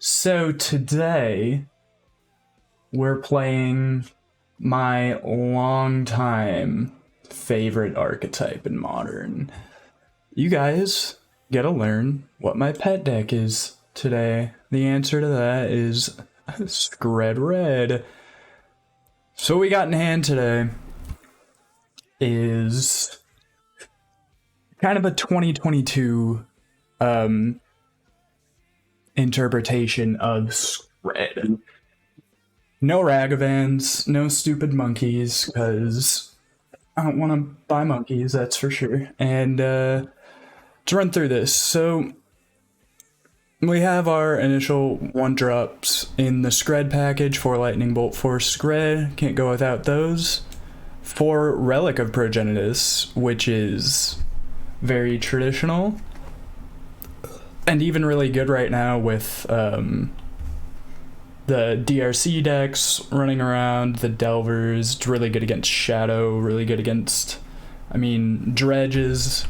So today we're playing my longtime favorite archetype in Modern. You guys get to learn what my pet deck is today. The answer to that is Skred Red. So what we got in hand today is kind of a 2022 interpretation of Skred. No Ragavans, no stupid monkeys, because I don't want to buy monkeys, that's for sure. And to run through this, so we have our initial 1-drops in the Skred package, 4 Lightning Bolt, 4 Skred, can't go without those. 4 Relic of Progenitus, which is very traditional, and even really good right now with the DRC decks running around, the Delvers. It's really good against Shadow, really good against, Dredge is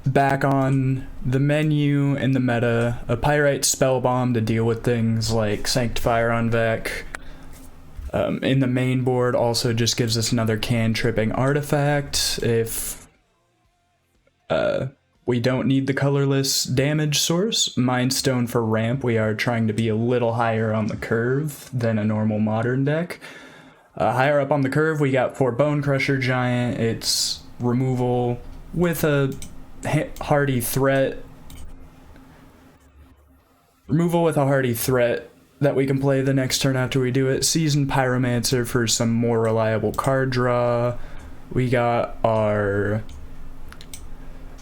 back on the menu in the meta. A Pyrite Spellbomb to deal with things like Sanctifier on Vec. In the main board also just gives us another can-tripping artifact if we don't need the colorless damage source. Mind Stone for ramp. We are trying to be a little higher on the curve than a normal Modern deck. Higher up on the curve, we got 4 Bone Crusher Giant. It's removal with a hardy threat. Removal with a hardy threat that we can play the next turn after we do it. Seasoned Pyromancer for some more reliable card draw. We got our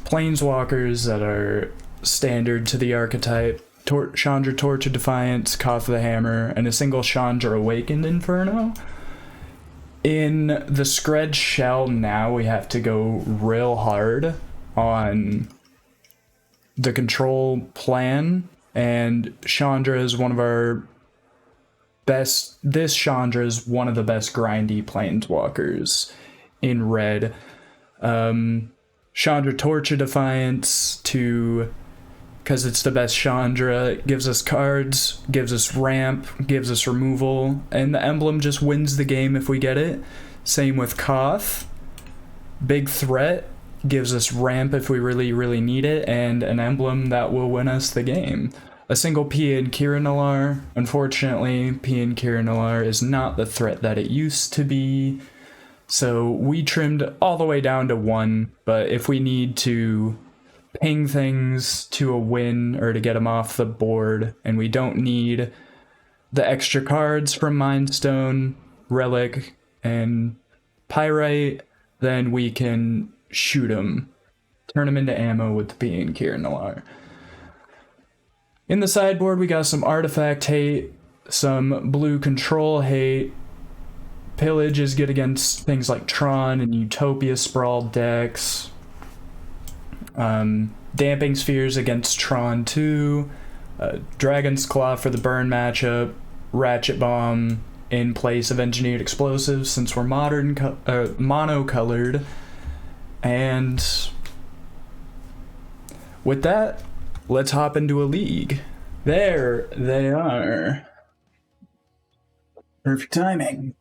Planeswalkers that are standard to the archetype. Chandra Torch of Defiance, Koth the Hammer, and a single Chandra Awakened Inferno. In the Skred shell now, we have to go real hard on the control plan, and Chandra is one of our best. This Chandra is one of the best grindy Planeswalkers in red. Chandra Torch of Defiance because it's the best Chandra. It gives us cards, gives us ramp, gives us removal, and the emblem just wins the game if we get it. Same with Koth. Big threat, gives us ramp if we really, really need it, and an emblem that will win us the game. A single Pia and Kiranalar. Unfortunately, Pia and Kiranalar is not the threat that it used to be. So we trimmed all the way down to 1, but if we need to ping things to a win or to get them off the board, and we don't need the extra cards from Mind Stone, Relic, and Pyrite, then we can shoot them, turn them into ammo with the P and Kiranalar. In the sideboard, we got some Artifact hate, some blue control hate. Pillage is good against things like Tron and Utopia Sprawl decks. Damping Spheres against Tron 2. Dragon's Claw for the burn matchup. Ratchet Bomb in place of Engineered Explosives since we're mono-colored. And with that, let's hop into a league. There they are. Perfect timing.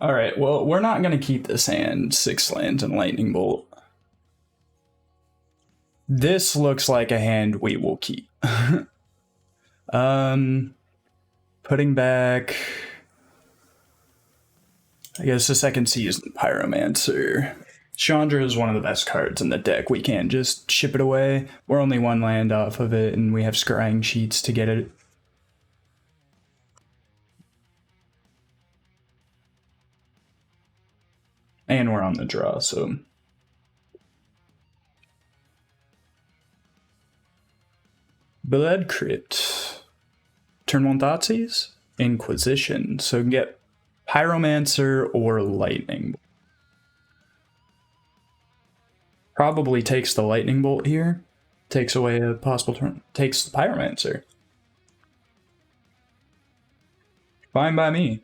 Alright, well, we're not going to keep this hand 6 lands and Lightning Bolt. This looks like a hand we will keep. Putting back, I guess, the second season Pyromancer. Chandra is one of the best cards in the deck. We can't just ship it away. We're only 1 land off of it, and we have scrying sheets to get it. And we're on the draw, so. Blood Crypt. Turn 1 Thoughtseize? Inquisition. So get Pyromancer or Lightning. Probably takes the Lightning Bolt here. Takes away a possible turn. Takes the Pyromancer. Fine by me.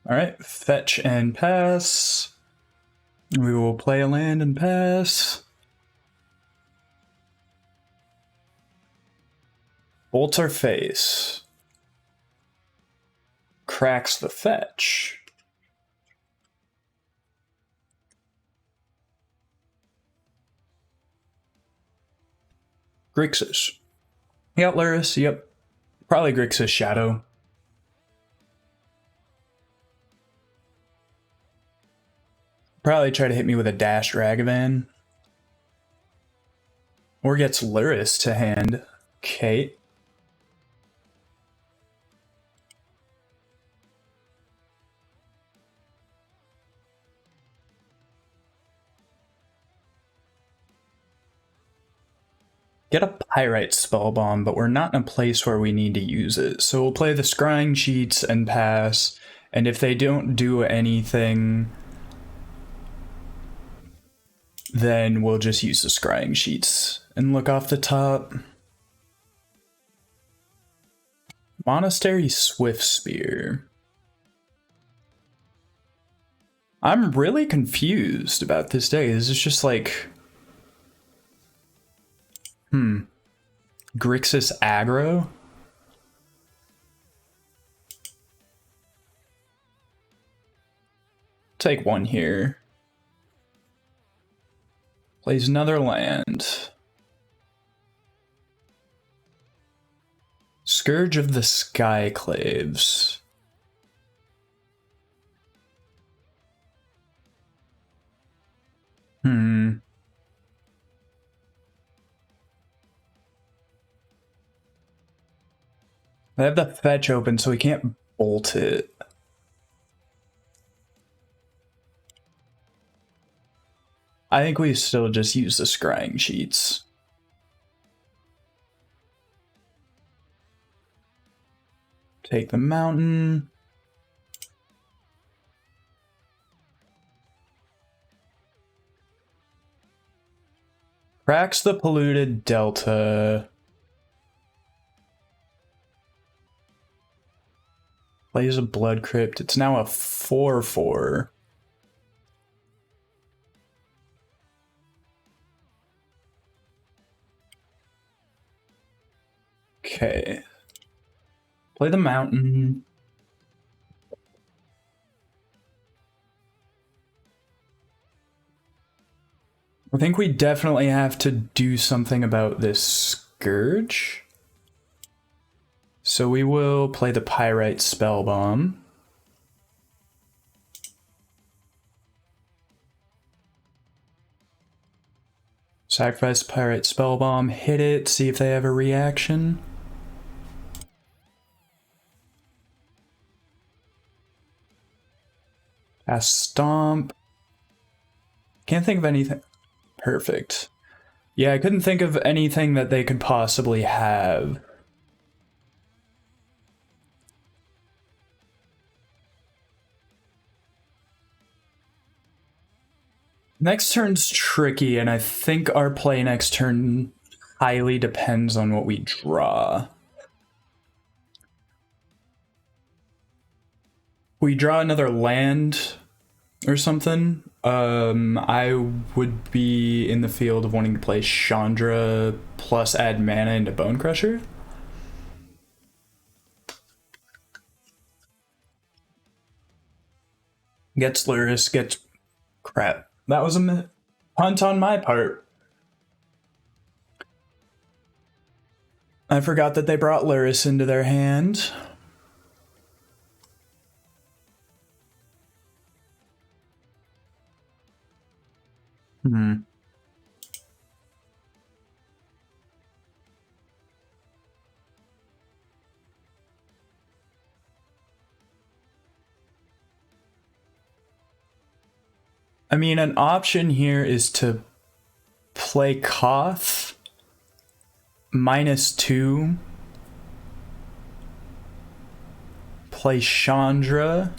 Alright, fetch and pass. We will play a land and pass. Bolts our face. Cracks the fetch. Grixis. Yep, Luris, yep. Probably Grixis Shadow. Probably try to hit me with a Dash Ragavan. Or gets Luris to hand. Okay. Get a Pyrite Spellbomb, but we're not in a place where we need to use it. So we'll play the Scrying Sheets and pass, and if they don't do anything, then we'll just use the Scrying Sheets and look off the top. Monastery Swift Spear. I'm really confused about this day. This is just like... Grixis aggro? Take one here. Plays another land. Scourge of the Skyclaves. I have the fetch open, so we can't bolt it. I think we still just use the Scrying Sheets. Take the mountain. Cracks the polluted delta. Plays a Blood Crypt. It's now a 4/4. Okay. Play the mountain. I think we definitely have to do something about this Scourge. So we will play the Pyrite Spellbomb. Sacrifice Pyrite Spellbomb, hit it, see if they have a reaction. Cast Stomp. Can't think of anything. Perfect. Yeah, I couldn't think of anything that they could possibly have. Next turn's tricky, and I think our play next turn highly depends on what we draw. We draw another land or something. I would be in the field of wanting to play Chandra plus add mana into Bone Crusher. Gets Luris, gets crap. That was a punt on my part. I forgot that they brought Luris into their hand. I mean, an option here is to play Koth -2, play Chandra,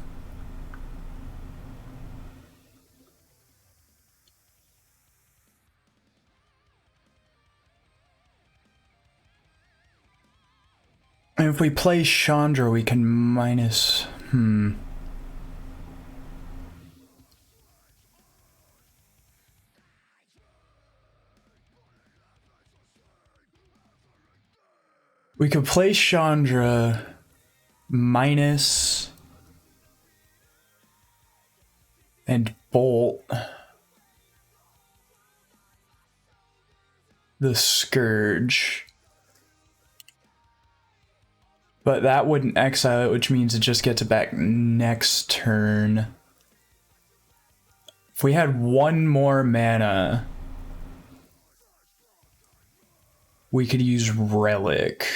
and if we play Chandra, we can minus... We could play Chandra minus and bolt the Scourge. But that wouldn't exile it, which means it just gets it back next turn. If we had one more mana, we could use Relic.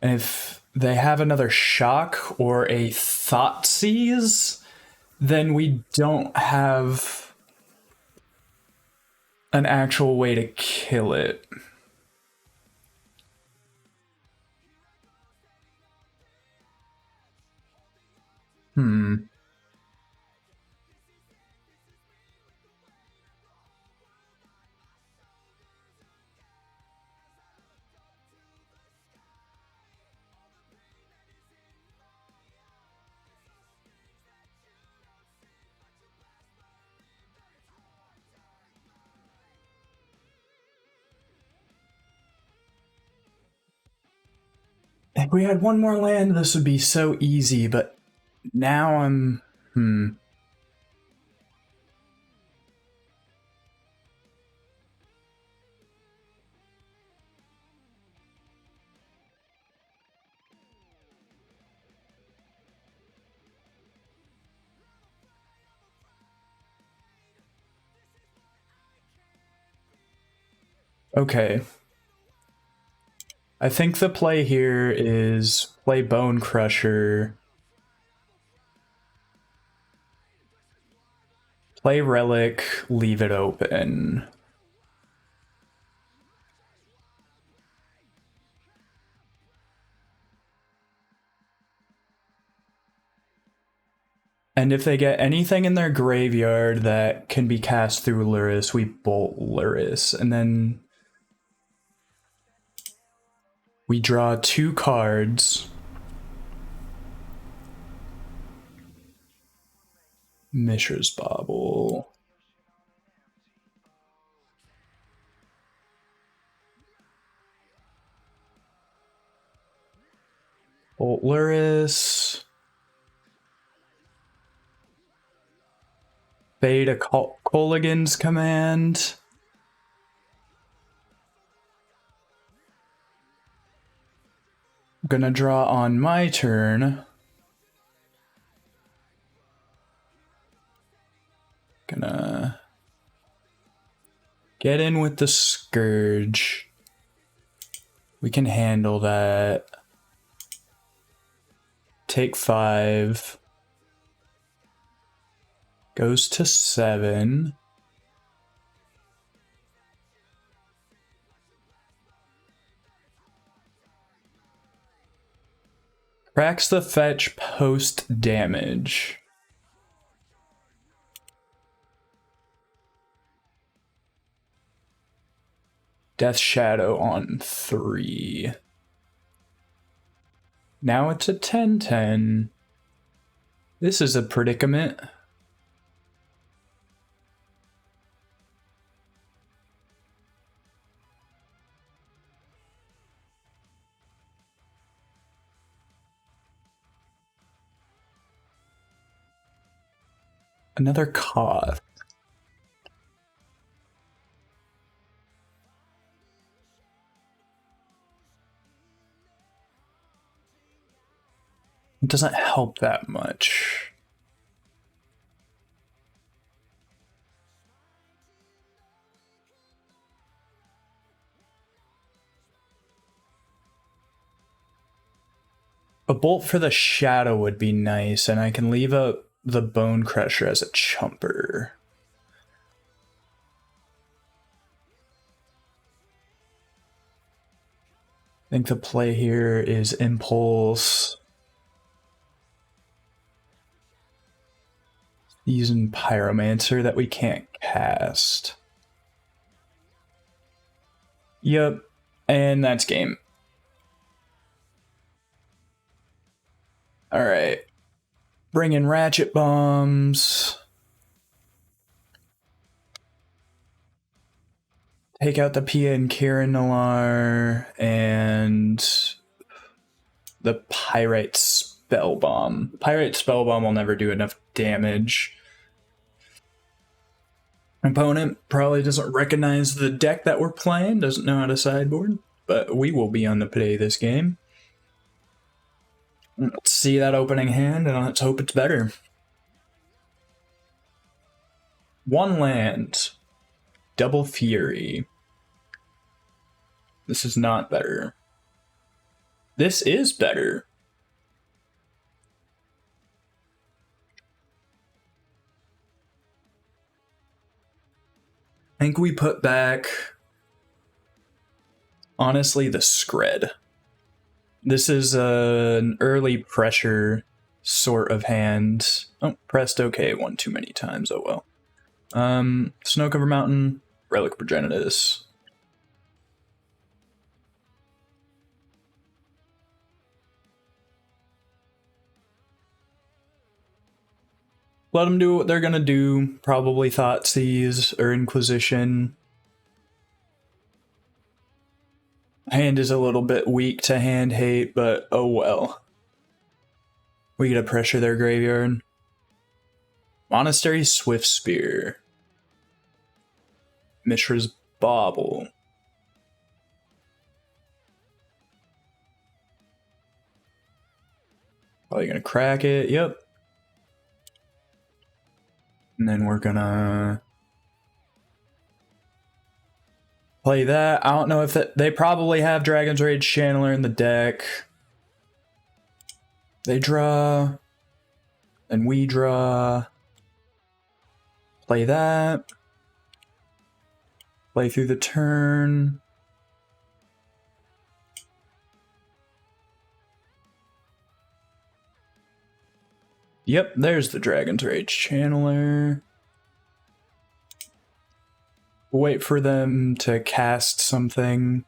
And if they have another Shock or a Thoughtseize, then we don't have an actual way to kill it. If we had one more land, this would be so easy, but now I'm... Okay. I think the play here is play Bone Crusher, play Relic, leave it open. And if they get anything in their graveyard that can be cast through Lurrus, we bolt Lurrus. And then we draw 2 cards. Mishra's Bauble. Bolt Lurrus. Fade a Colligan's Command. I'm gonna draw on my turn. Gonna get in with the Scourge. We can handle that. Take 5. Goes to 7. Cracks the fetch post damage. Death Shadow on 3. Now it's a 10/10. This is a predicament. Another Koth. It doesn't help that much. A bolt for the shadow would be nice, and I can leave up the Bone Crusher as a chumper. I think the play here is Impulse. Using Pyromancer that we can't cast. Yep, and that's game. Alright. Bring in Ratchet Bombs. Take out the Pia and Kieran Nalar and the Pyrite Spellbomb. Pyrite Spellbomb will never do enough damage. Opponent probably doesn't recognize the deck that we're playing, doesn't know how to sideboard, but we will be on the play this game. Let's see that opening hand, and let's hope it's better. One land. Double Fury. This is not better. This is better. I think we put back, honestly, the Skred. This is an early pressure sort of hand. Oh, pressed OK one too many times, oh well. Snowcover Mountain, Relic Progenitus. Let them do what they're gonna do. Probably Thoughtseize or Inquisition. Hand is a little bit weak to hand hate, but oh well. We gotta pressure their graveyard. Monastery Swift Spear. Mishra's Bauble. Probably gonna crack it, yep. And then we're gonna play that. I don't know if they probably have Dragon's Rage Channeler in the deck. They draw, and we draw. Play that. Play through the turn. Yep, there's the Dragon's Rage Channeler. Wait for them to cast something.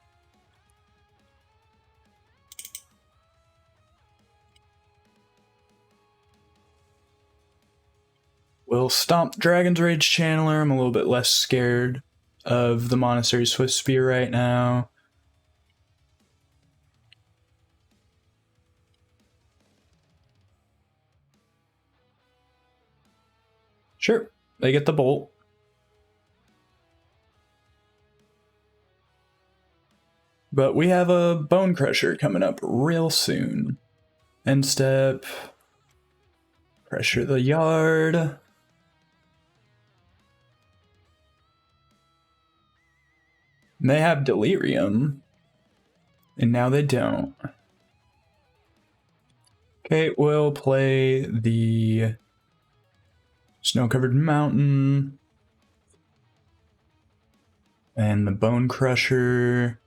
We'll stomp Dragon's Rage Channeler. I'm a little bit less scared of the Monastery Swift Spear right now. Sure, they get the bolt. But we have a Bone Crusher coming up real soon. End step. Pressure the yard. And they have Delirium. And now they don't. Okay, we'll play the Snow-Covered Mountain. And the Bone Crusher.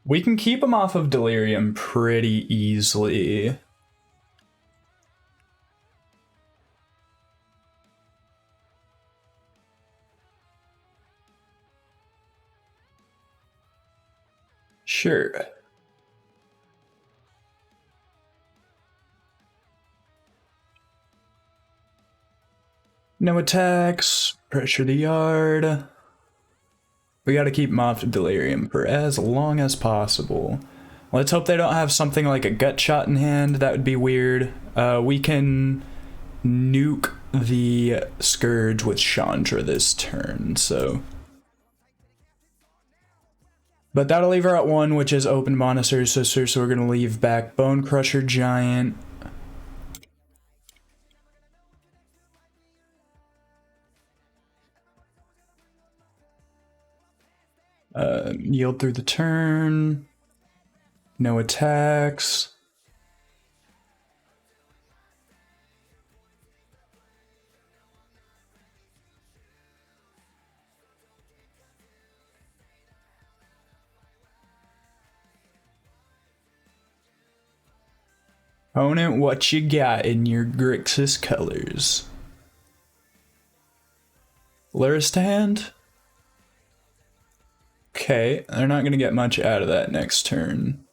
We can keep him off of Delirium pretty easily. Sure. No attacks. Pressure the yard. We gotta keep him off of Delirium for as long as possible. Let's hope they don't have something like a Gut Shot in hand. That would be weird. We can nuke the Scourge with Chandra this turn, so. But that'll leave her at 1, which is Open Monastery Sister, so we're gonna leave back Bone Crusher Giant. Yield through the turn. No attacks. Opponent, what you got in your Grixis colors? Lurist hand? Okay, they're not going to get much out of that next turn.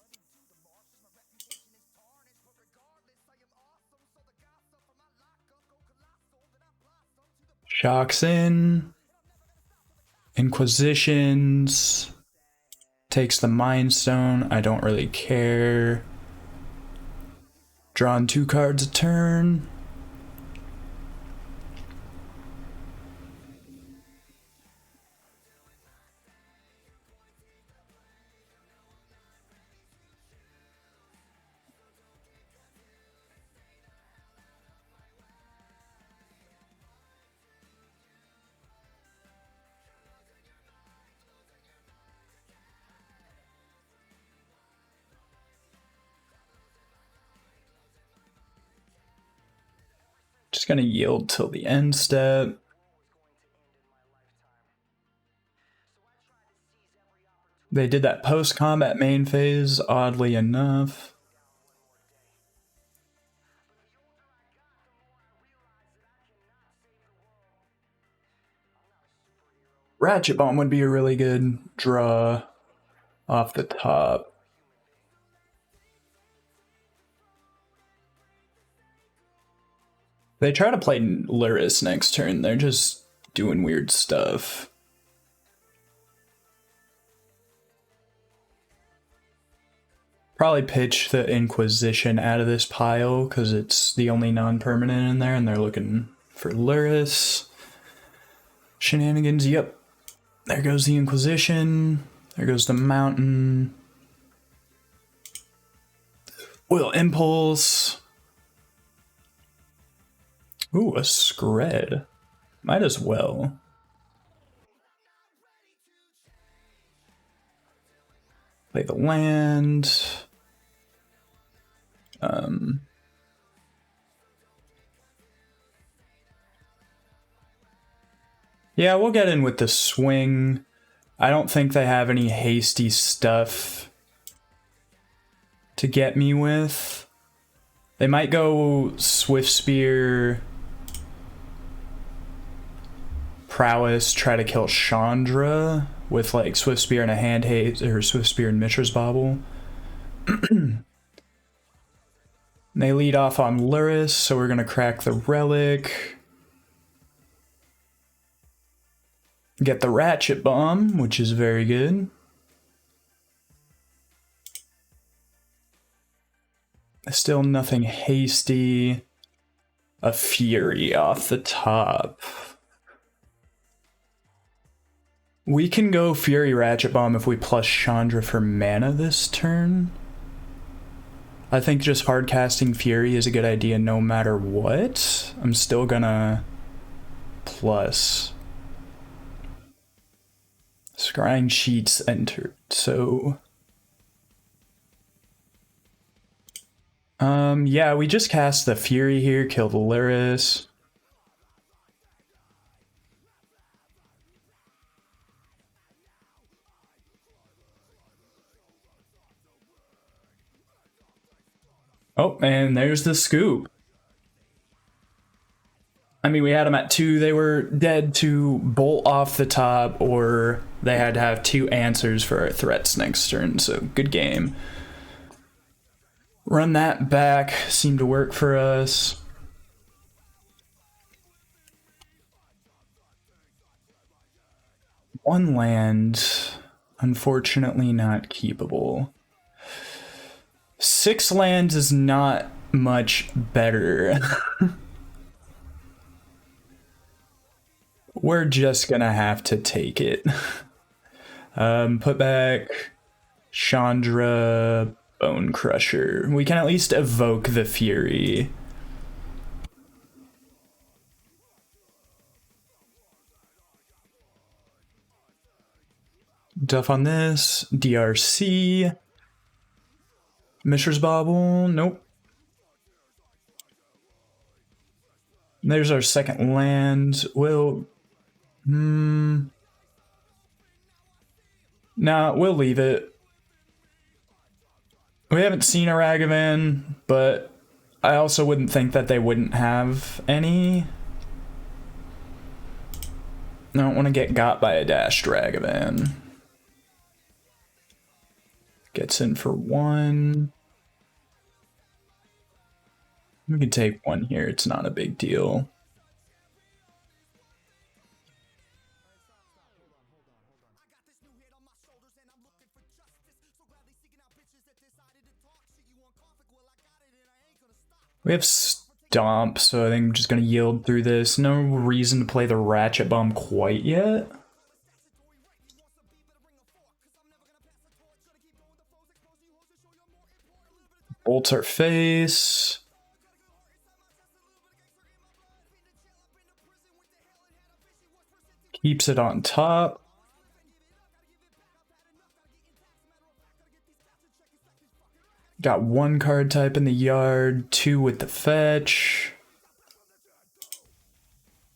Shocks in. Inquisitions. Takes the Mind Stone. I don't really care. Drawn 2 cards a turn. Just gonna yield till the end step. They did that post-combat main phase, oddly enough. Ratchet Bomb would be a really good draw off the top. They try to play Luris next turn. They're just doing weird stuff. Probably pitch the Inquisition out of this pile because it's the only non-permanent in there and they're looking for Luris. Shenanigans, yep. There goes the Inquisition. There goes the Mountain. Will Impulse. Ooh, a Skred. Might as well. Play the land. Yeah, we'll get in with the swing. I don't think they have any hasty stuff to get me with. They might go Swift Spear, Prowess, try to kill Chandra with like Swift Spear and a Hand Haste, or Swift Spear and Mishra's Bauble. They lead off on Luris, so we're gonna crack the Relic. Get the Ratchet Bomb, which is very good. Still nothing hasty. A Fury off the top. We can go Fury Ratchet Bomb if we plus Chandra for mana this turn. I think just hard casting Fury is a good idea no matter what. I'm still gonna plus. Scrying Sheets entered, so... yeah, we just cast the Fury here, kill the Luris. Oh, and there's the scoop. I mean, we had them at 2. They were dead to bolt off the top, or they had to have 2 answers for our threats next turn, so good game. Run that back, seemed to work for us. One land, unfortunately not keepable. 6 lands is not much better. We're just gonna have to take it. Put back Chandra, Bone Crusher. We can at least evoke the Fury. Duff on this. DRC. Mishra's Bauble. Nope. There's our second land. We'll... Nah, we'll leave it. We haven't seen a Ragavan, but I also wouldn't think that they wouldn't have any. I don't want to get got by a dashed Ragavan. Gets in for 1. We can take 1 here, it's not a big deal. We have Stomp, so I think I'm just gonna yield through this. No reason to play the Ratchet Bomb quite yet. Bolts our face. Keeps it on top. Got one card type in the yard, 2 with the fetch.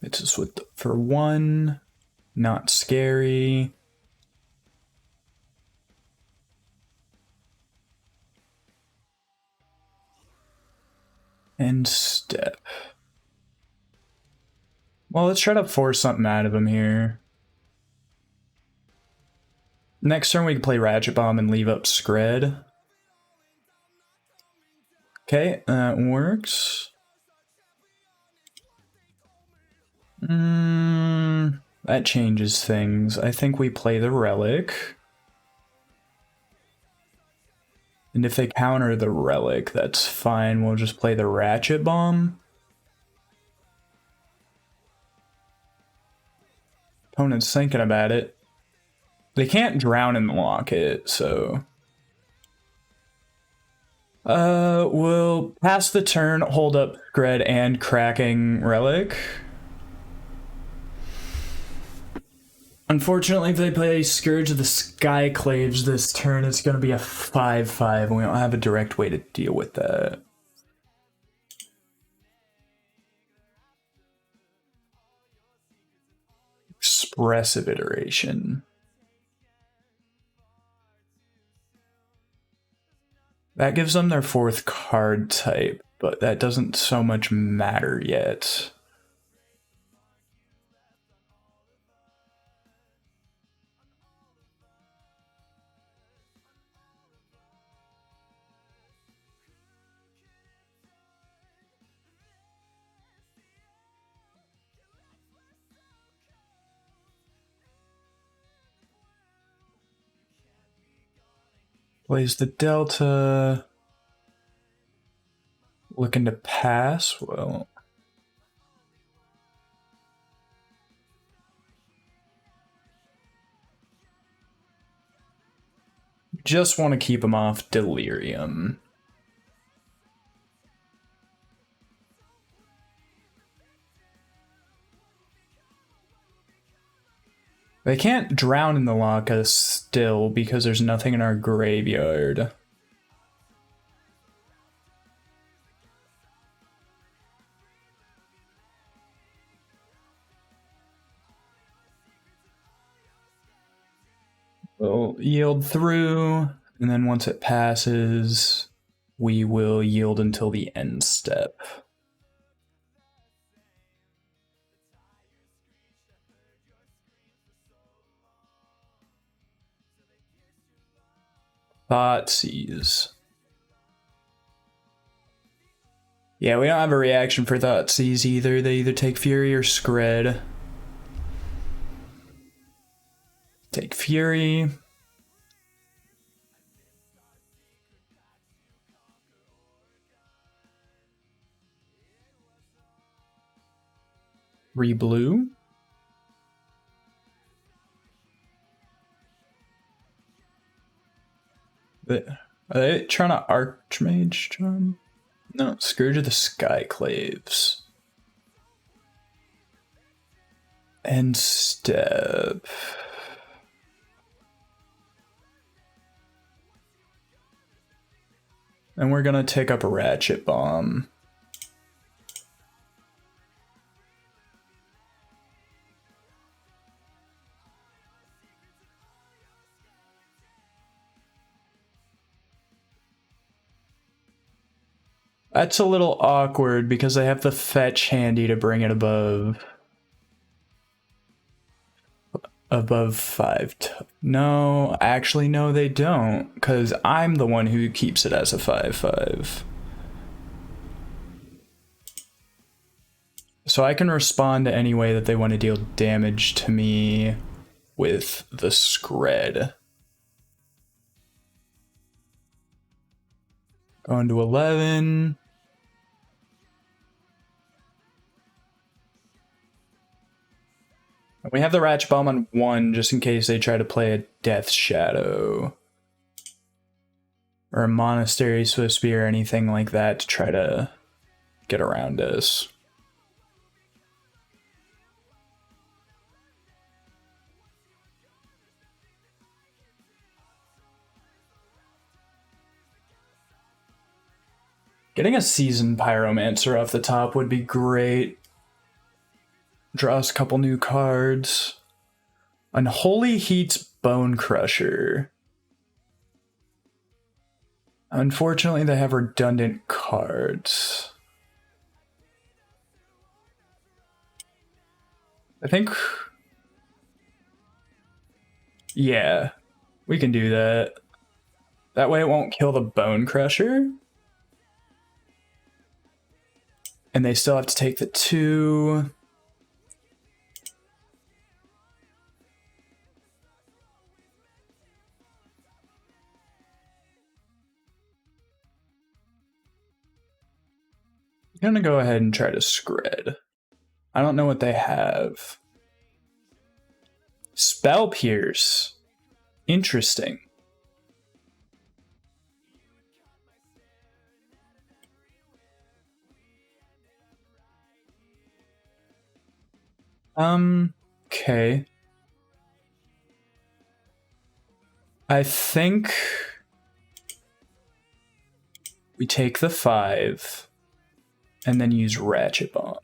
It's just with for 1. Not scary. And step. Well, let's try to force something out of him here. Next turn we can play Ratchet Bomb and leave up Skred. Okay, that works. That changes things. I think we play the Relic. And if they counter the Relic, that's fine. We'll just play the Ratchet Bomb. Opponent's thinking about it. They can't drown in the locket, so... we'll pass the turn, hold up Skred and cracking Relic. Unfortunately, if they play Scourge of the Skyclaves this turn, it's going to be a 5/5, and we don't have a direct way to deal with that. Expressive Iteration. That gives them their 4th card type, but that doesn't so much matter yet. Plays the Delta. Looking to pass. Well, just want to keep him off Delirium. They can't drown in the Laka still because there's nothing in our graveyard. We'll yield through, and then once it passes, we will yield until the end step. Thoughtseize. Yeah, we don't have a reaction for Thoughtseize either. They either take Fury or Skred. Take Fury. Re-blue. Are they trying to Archmage Charm? No, Scourge of the Skyclaves. End step. And we're gonna take up a Ratchet Bomb. That's a little awkward because I have the fetch handy to bring it above. Above 5. No, actually, no, they don't, because I'm the one who keeps it as a 5/5. So I can respond to any way that they want to deal damage to me with the Skred. Going to 11. We have the Ratchet Bomb on 1 just in case they try to play a Death Shadow. Or a Monastery Swift Spear or anything like that to try to get around us. Getting a Seasoned Pyromancer off the top would be great. Draw us a couple new cards. Unholy Heat's Bone Crusher. Unfortunately, they have redundant cards. I think... yeah, we can do that. That way it won't kill the Bone Crusher. And they still have to take the 2. I'm gonna go ahead and try to Skred. I don't know what they have. Spell Pierce. Interesting. Okay. I think we take the 5 and then use Ratchet Bomb.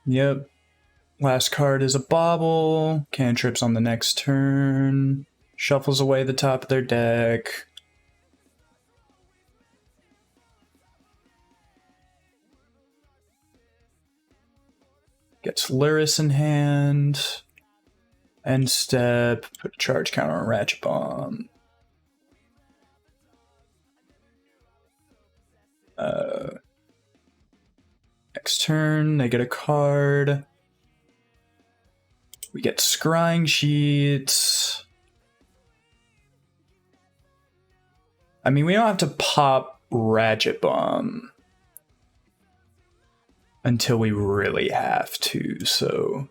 Yep. Last card is a Bauble. Cantrips on the next turn. Shuffles away the top of their deck. Gets Luris in hand. End step. Put a charge counter on Ratchet Bomb. Next turn, they get a card. We get Scrying Sheets. I mean, we don't have to pop Ratchet Bomb until we really have to, so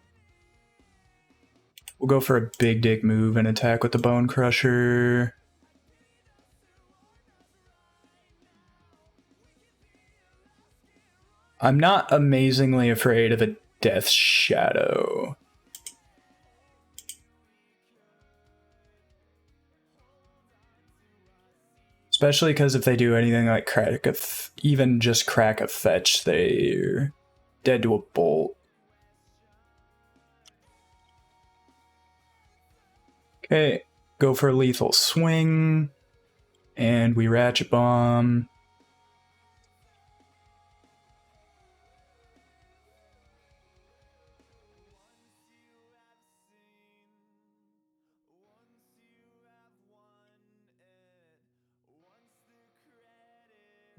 we'll go for a big dick move and attack with the Bone Crusher. I'm not amazingly afraid of a Death Shadow. Especially because if they do anything like even just crack a fetch, they're dead to a bolt. Okay, go for a lethal swing. And we Ratchet Bomb.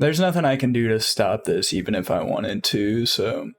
There's nothing I can do to stop this, even if I wanted to, so...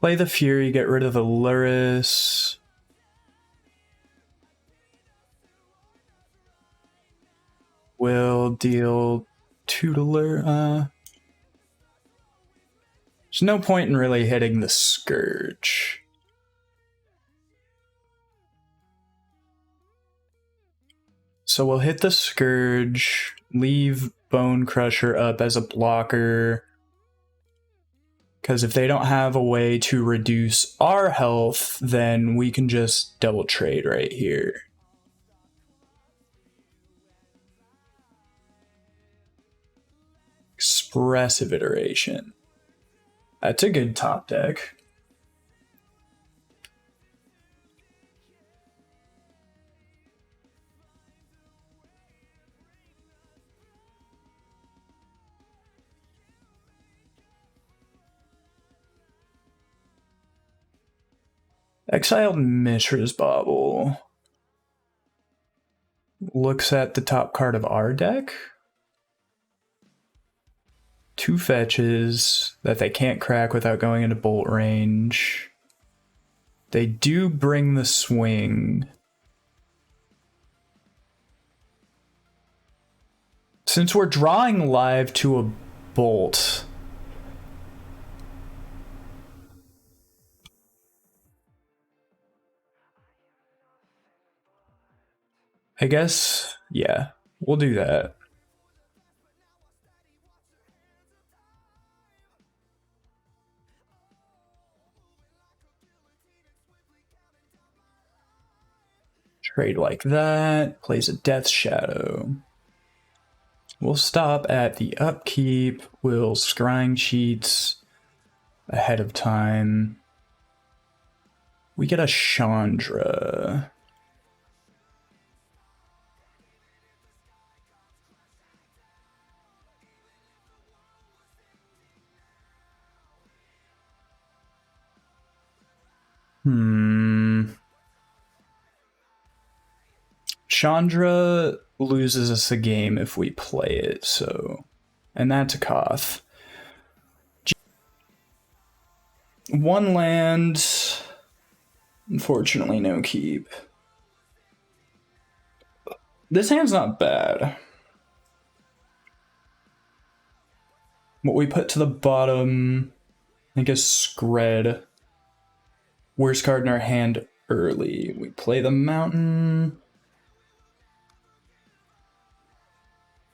Play the Fury, get rid of the Luris. Will deal 2 to Luris. There's no point in really hitting the Scourge. So we'll hit the Scourge, leave Bone Crusher up as a blocker. Because if they don't have a way to reduce our health, then we can just double trade right here. Expressive Iteration. That's a good top deck. Exiled Mishra's Bauble looks at the top card of our deck. 2 fetches that they can't crack without going into bolt range. They do bring the swing. Since we're drawing live to a bolt, I guess, yeah, we'll do that. Trade like that, plays a Death Shadow. We'll stop at the upkeep, we'll scrying cheats ahead of time. We get a Chandra. Chandra loses us a game if we play it, so... And that's a Koth. 1 land... Unfortunately, no keep. This hand's not bad. What we put to the bottom... I guess Skred. Worst card in our hand early. We play the Mountain...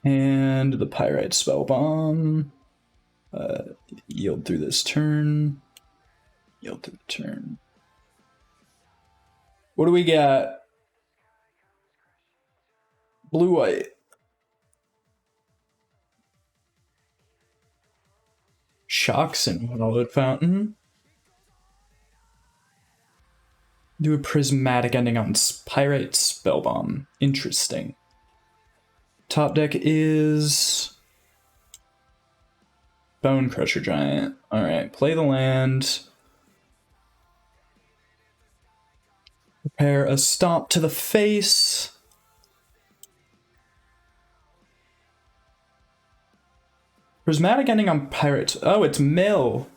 And the Pyrite Spellbomb. Yield through this turn. Yield through the turn. What do we got? Blue-white. Shocks and Hallowed Fountain. Do a prismatic ending on Pyrite Spellbomb. Interesting. Top deck is Bone Crusher Giant. Alright, play the land. Prepare a stomp to the face. Prismatic ending on Pirates. Oh, it's Mill.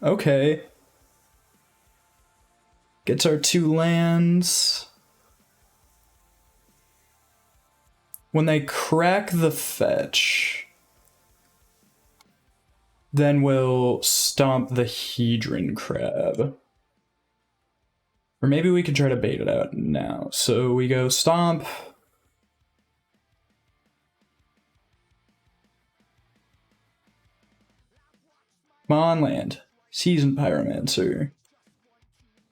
Okay. Gets our 2 lands. When they crack the fetch, then we'll stomp the Hedron Crab. Or maybe we could try to bait it out now. So we go stomp. Come on, land. Seasoned Pyromancer.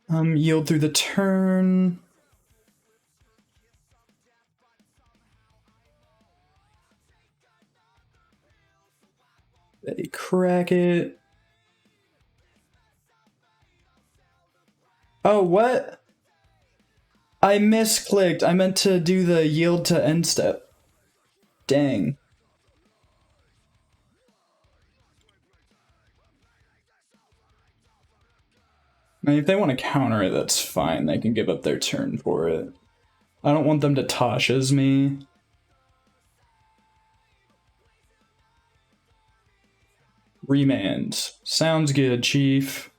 Yield through the turn. They crack it. Oh, what? I misclicked. I meant to do the yield to end step. Dang. I mean, if they want to counter it, that's fine. They can give up their turn for it. I don't want them to Tasha's me. Remand. Sounds good, Chief.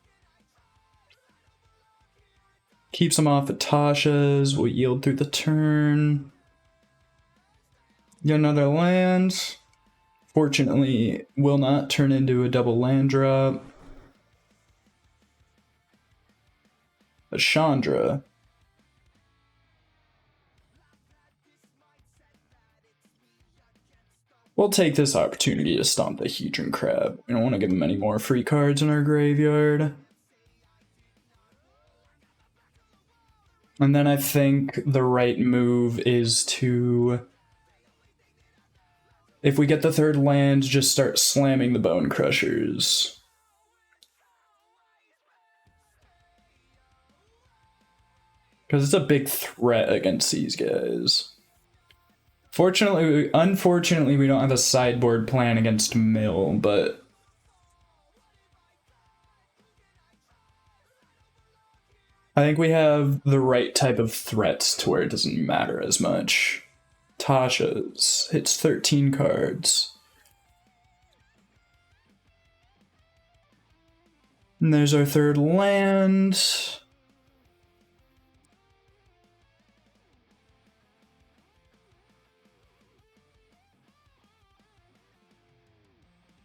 Keeps them off at Tasha's. We'll yield through the turn. Get another land. Fortunately, will not turn into a double land drop. A Chandra. We'll take this opportunity to stomp the Hedron Crab. We don't want to give him any more free cards in our graveyard. And then I think the right move is to, if we get the 3rd land, just start slamming the Bone Crushers. Because it's a big threat against these guys. Unfortunately, we don't have a sideboard plan against Mill, but I think we have the right type of threats to where it doesn't matter as much. Tasha's hits 13 cards. And there's our third land.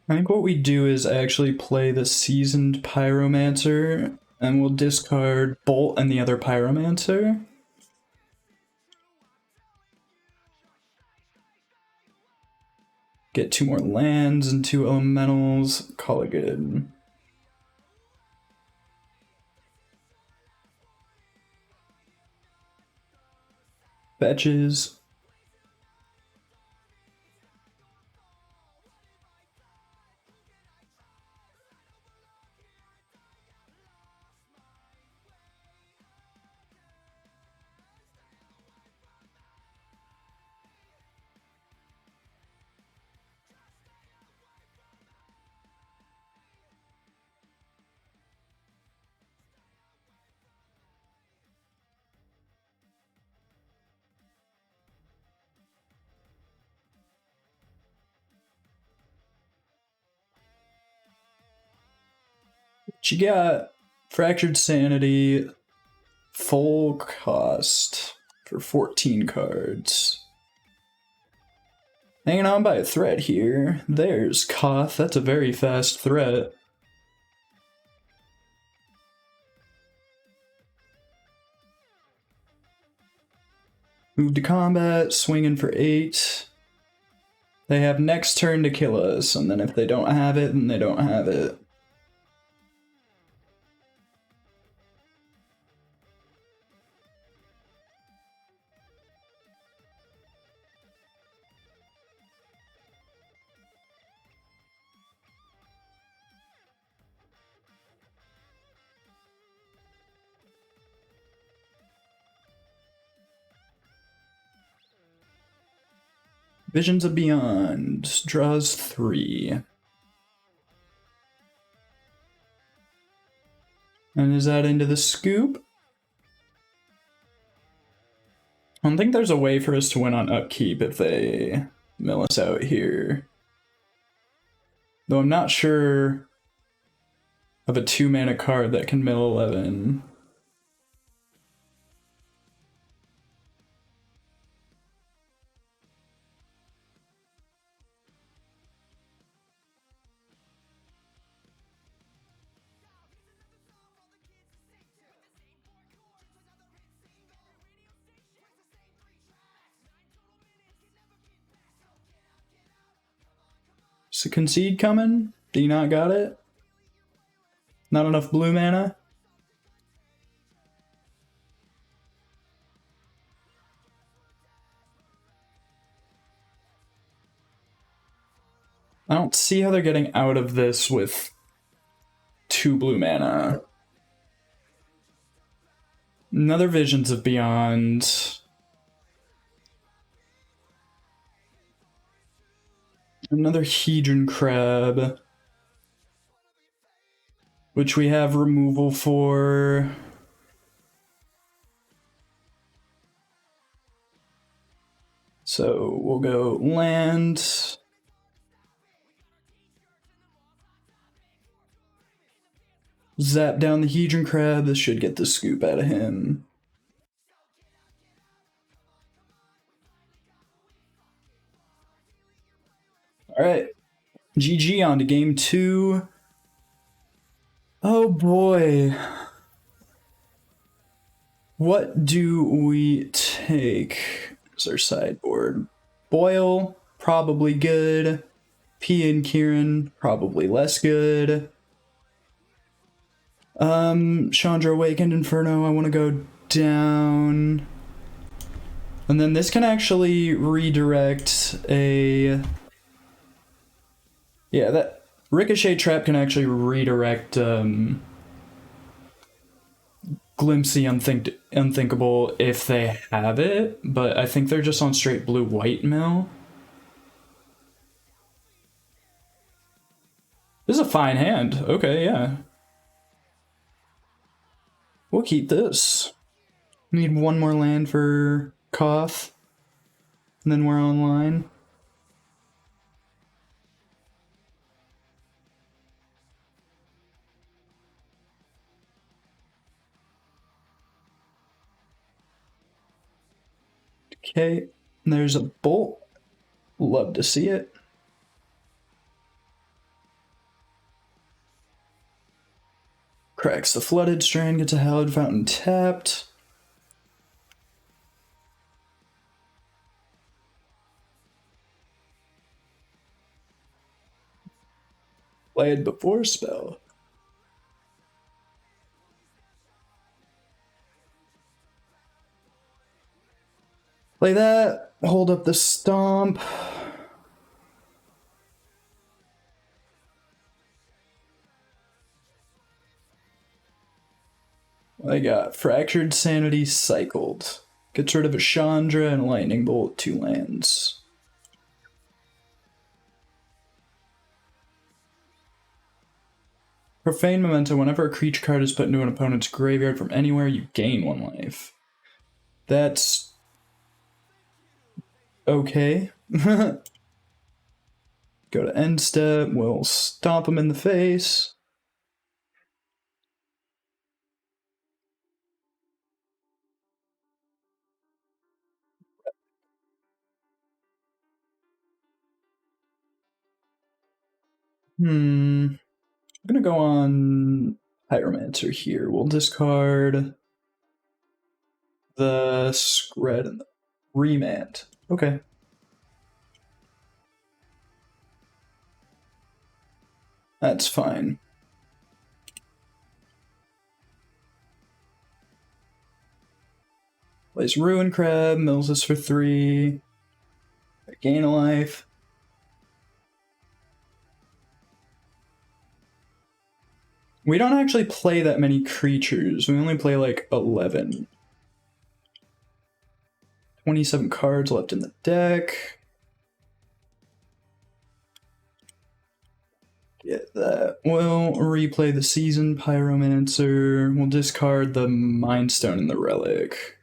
I think what we do is actually play the Seasoned Pyromancer, and we'll discard Bolt and the other Pyromancer. Get 2 more lands and 2 elementals, call it good. Fetches. What you got? Fractured Sanity, full cost for 14 cards. Hanging on by a thread here. There's Koth. That's a very fast threat. Move to combat, swinging for 8. They have next turn to kill us, and then if they don't have it, then they don't have it. Visions of Beyond draws 3. And is that into the scoop? I don't think there's a way for us to win on upkeep if they mill us out here. Though I'm not sure of a 2-mana card that can mill 11. Is a concede coming? Do you not got it? Not enough blue mana? I don't see how they're getting out of this with 2 blue mana. Another Visions of Beyond. Another Hedron Crab. Which we have removal for. So we'll go land. Zap down the Hedron Crab. This should get the scoop out of him. Alright. GG on to game 2. Oh boy. What do we take as our sideboard? Boyle, probably good. P and Kieran, probably less good. Chandra Awakened Inferno, I want to go down. And then this can actually redirect a... Yeah, that Ricochet Trap can actually redirect Glimpse the Unthinkable if they have it, but I think they're just on straight blue-white mill. This is a fine hand. Okay, yeah. We'll keep this. Need one more land for Koth, and then we're online. Okay, there's a bolt. Love to see it. Cracks the Flooded Strand, gets a Hallowed Fountain tapped. Played before spell. Play that, hold up the stomp. I got Fractured Sanity cycled. Gets rid of a Chandra and a Lightning Bolt, 2 lands. Profane Memento. Whenever a creature card is put into an opponent's graveyard from anywhere, you gain 1 life. That's okay. Go to end step. We'll stomp him in the face. I'm gonna go on Pyromancer here. We'll discard the Skred and the Remand. Okay. That's fine. Plays Ruin Crab, mills this for 3. Gain a life. We don't actually play that many creatures. We only play like 11. 27 cards left in the deck. Get that. We'll replay the Season Pyromancer. We'll discard the Mind Stone and the Relic.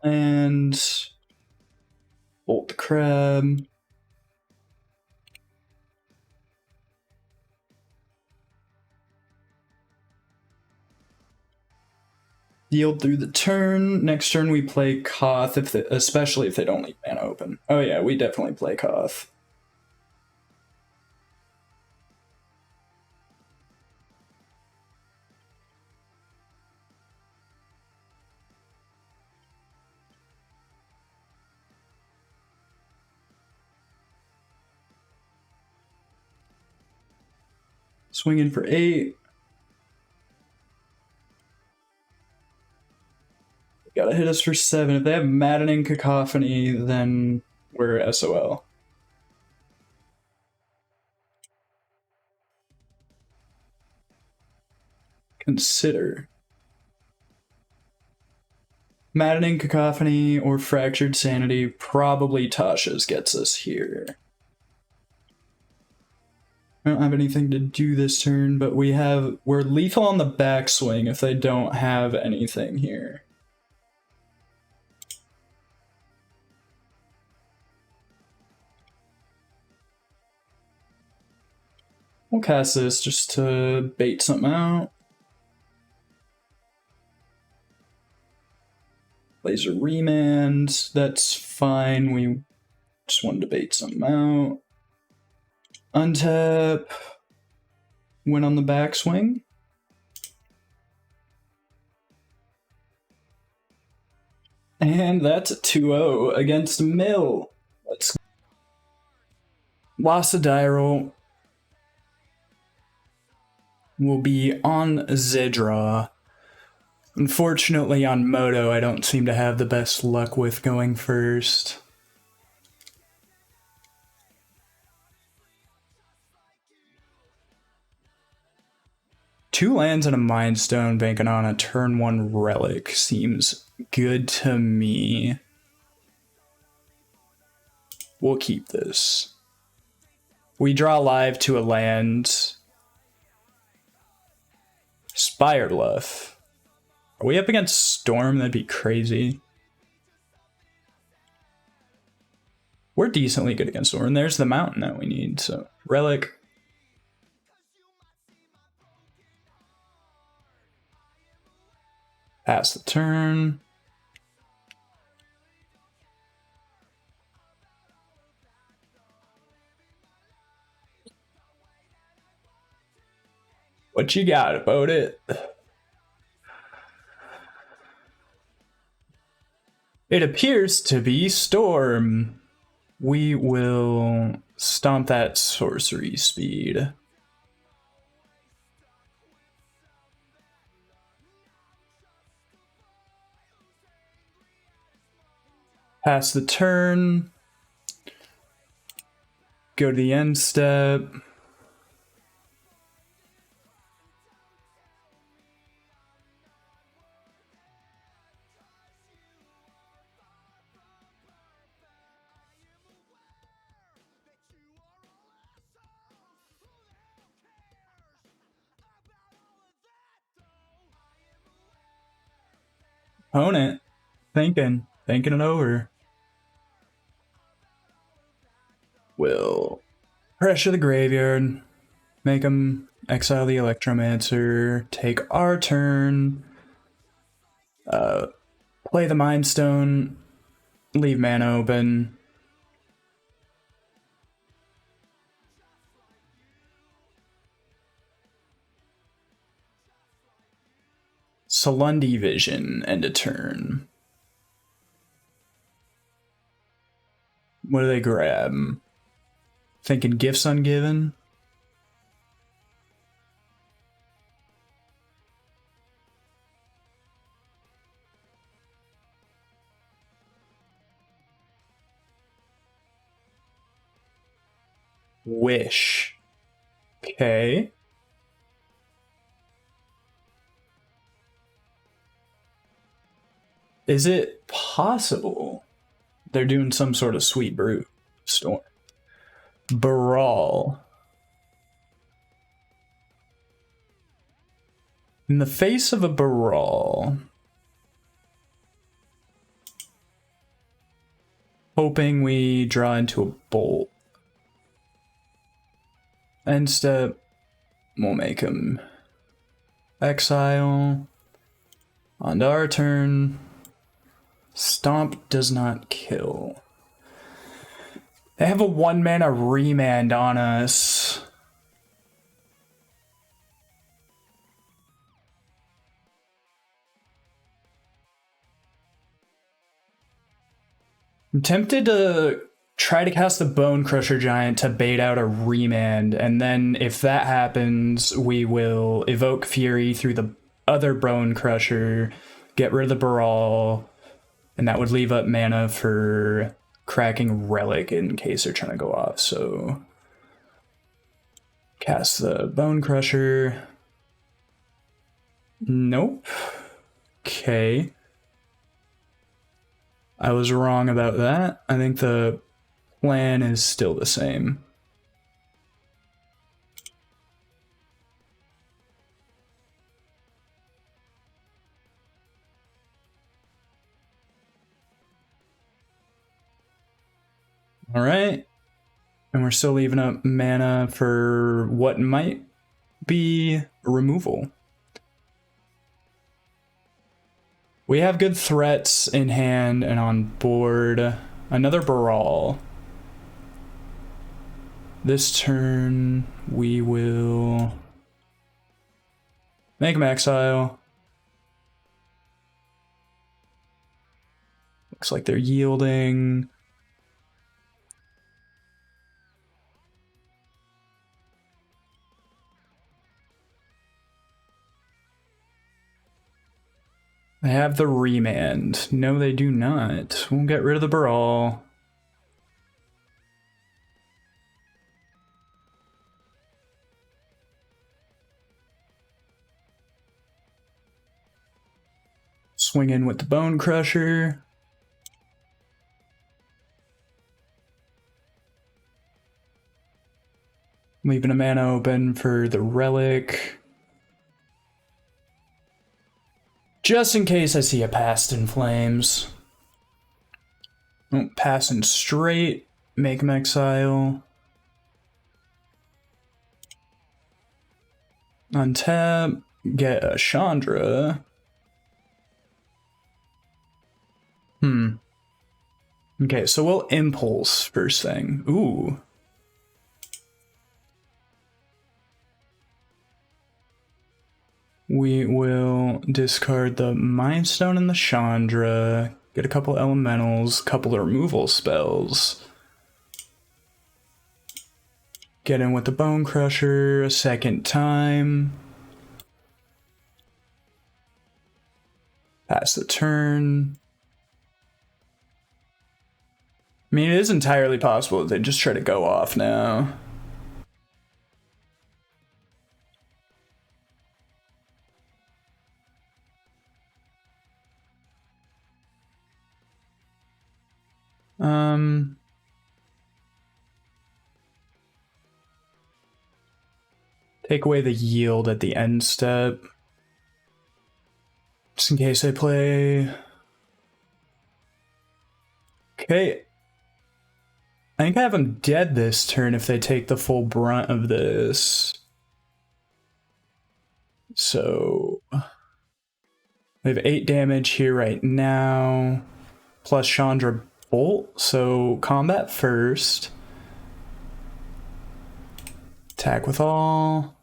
And Bolt the Crab. Yield through the turn. Next turn we play Koth, especially if they don't leave mana open. Oh yeah, we definitely play Koth. Swing in for 8. Gotta hit us for 7. If they have Maddening Cacophony, then we're SOL. Consider. Maddening Cacophony or Fractured Sanity. Probably Tasha's gets us here. I don't have anything to do this turn, but we're lethal on the backswing if they don't have anything here. We'll cast this just to bait something out. Laser Remand, that's fine. We just wanted to bait something out. Untap. Win on the backswing. And that's a 2-0 against Mill. Let's go. Lassadiral will be on Zedra. Unfortunately, on Moto, I don't seem to have the best luck with going first. Two lands and a Mind Stone banking on a turn 1 relic seems good to me. We'll keep this. We draw live to a land. Spirebluff. Are we up against Storm? That'd be crazy. We're decently good against Storm. There's the mountain that we need, so Relic. Pass the turn. What you got about it? It appears to be Storm. We will stomp that sorcery speed. Pass the turn. Go to the end step. Opponent thinking it over. Will pressure the graveyard, make him exile the Electromancer, take our turn, play the Mind Stone, leave mana open. Salundi Vision, end a turn. What do they grab? Thinking Gifts Ungiven? Wish. Okay. Is it possible they're doing some sort of sweet brew storm? Brawl. In the face of a brawl, hoping we draw into a bolt. End step, we'll make him exile. On to our turn. Stomp does not kill. They have a 1-mana remand on us. I'm tempted to try to cast the Bone Crusher Giant to bait out a remand, and then if that happens, we will evoke Fury through the other Bone Crusher, get rid of the Brawl, and that would leave up mana for cracking Relic in case they're trying to go off. So cast the Bone Crusher. Nope. Okay. I was wrong about that. I think the plan is still the same. All right. And we're still leaving up mana for what might be removal. We have good threats in hand and on board. Another Brawl. This turn, we will make him exile. Looks like they're yielding. They have the remand. No, they do not. We'll get rid of the Brawl. Swing in with the Bone Crusher. Leaving a mana open for the relic. Just in case I see a Past in Flames. Oh, passing straight. Make him exile. Untap. Get a Chandra. Okay, so we'll Impulse first thing. Ooh. We will discard the Mind Stone and the Chandra. Get a couple elementals, couple of removal spells. Get in with the Bone Crusher a second time. Pass the turn. I mean, it is entirely possible that they just try to go off now. Take away the yield at the end step. Just in case they play. Okay. I think I have them dead this turn if they take the full brunt of this. So we have 8 damage here right now. Plus Chandra Bolt. So combat first. Attack with all.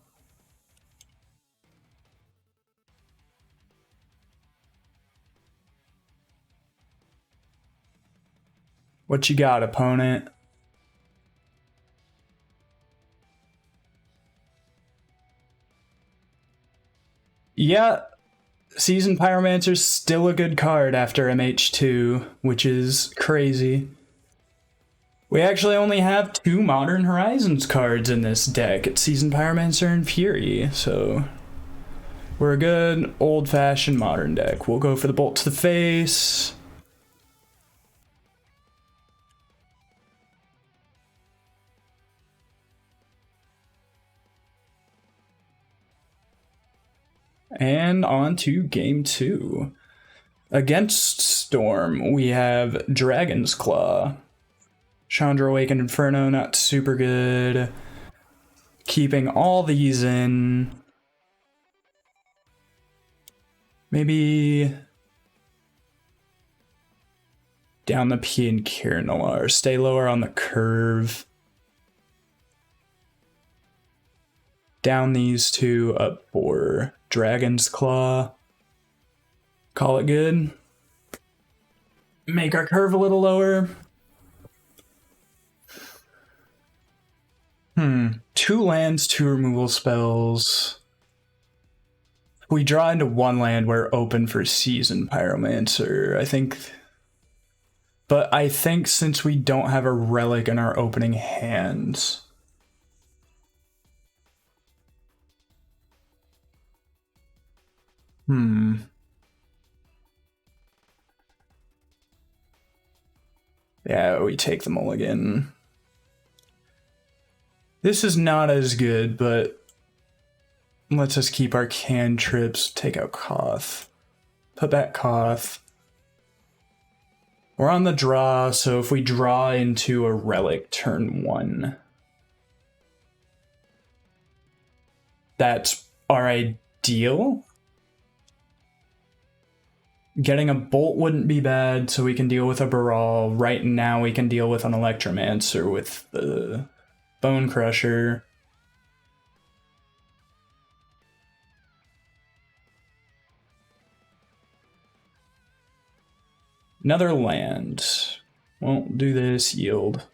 What you got, opponent? Yeah, Seasoned Pyromancer's still a good card after MH2, which is crazy. We actually only have 2 Modern Horizons cards in this deck. It's Seasoned Pyromancer and Fury, so we're a good old-fashioned modern deck. We'll go for the Bolt to the face. And on to game 2. Against Storm, we have Dragon's Claw. Chandra Awakened Inferno, not super good. Keeping all these in. Maybe down the P and Kirin Noir. Stay lower on the curve. Down these 2 up for Dragon's Claw. Call it good. Make our curve a little lower. 2 lands, 2 removal spells. We draw into 1 land, we're open for Seasoned Pyromancer, I think. But I think since we don't have a relic in our opening hands. Yeah, we take the mulligan. This is not as good, but let's just keep our cantrips, take out Koth. Put back Koth. We're on the draw, so if we draw into a relic turn 1, that's our ideal. Getting a Bolt wouldn't be bad, so we can deal with a Baral. Right now we can deal with an Electromancer with the Bone Crusher. Another land. Won't do this, yield.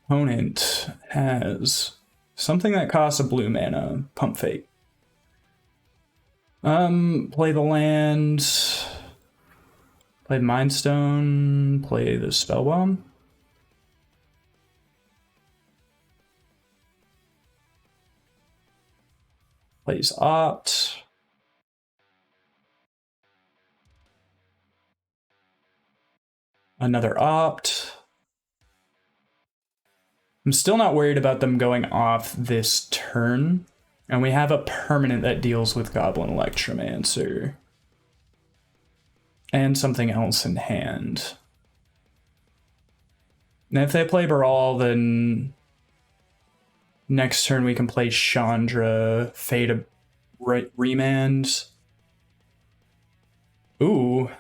Opponent has something that costs a blue mana. Pump Fake. Play the land. Play Mind Stone. Play the Spellbomb. Plays Opt. Another Opt. I'm still not worried about them going off this turn. And we have a permanent that deals with Goblin Electromancer. And something else in hand. And if they play Baral, then next turn we can play Chandra, Fate of Remand. Ooh.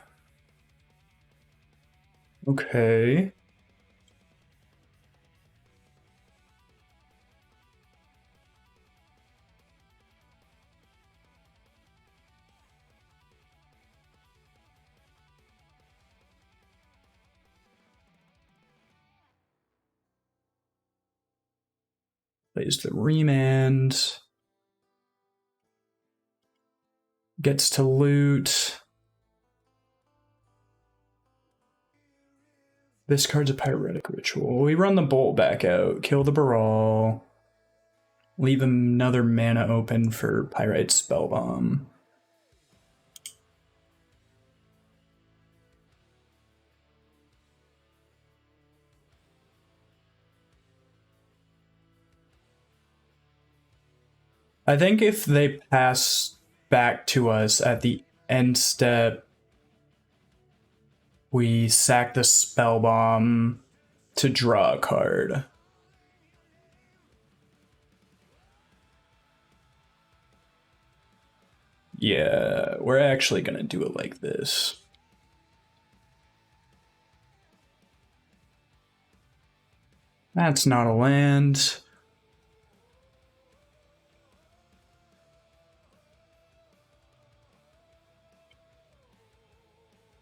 Okay. Plays the Remand. Gets to loot. This card's a Pyretic Ritual. We run the Bolt back out, kill the Baral, leave another mana open for Pyrite Spellbomb. I think if they pass back to us at the end step, we sack the Spellbomb to draw a card. Yeah, we're actually gonna do it like this. That's not a land.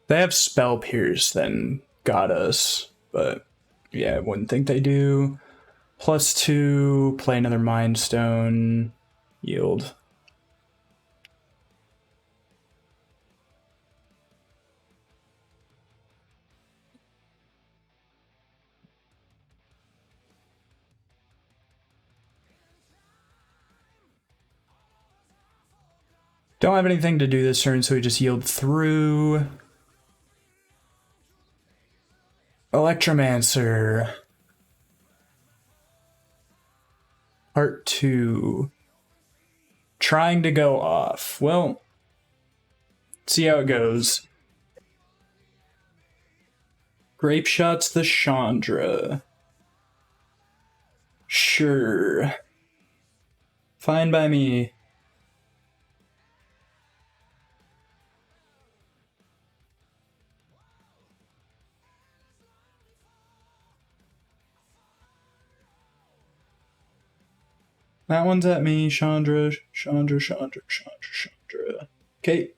They have Spell Pierce, then got us. But yeah, I wouldn't think they do. +2, play another Mind Stone, yield. Don't have anything to do this turn, so we just yield through. Electromancer. Part 2. Trying to go off. Well, see how it goes. Grape Shot's the Chandra. Sure. Fine by me. That one's at me. Chandra. Okay.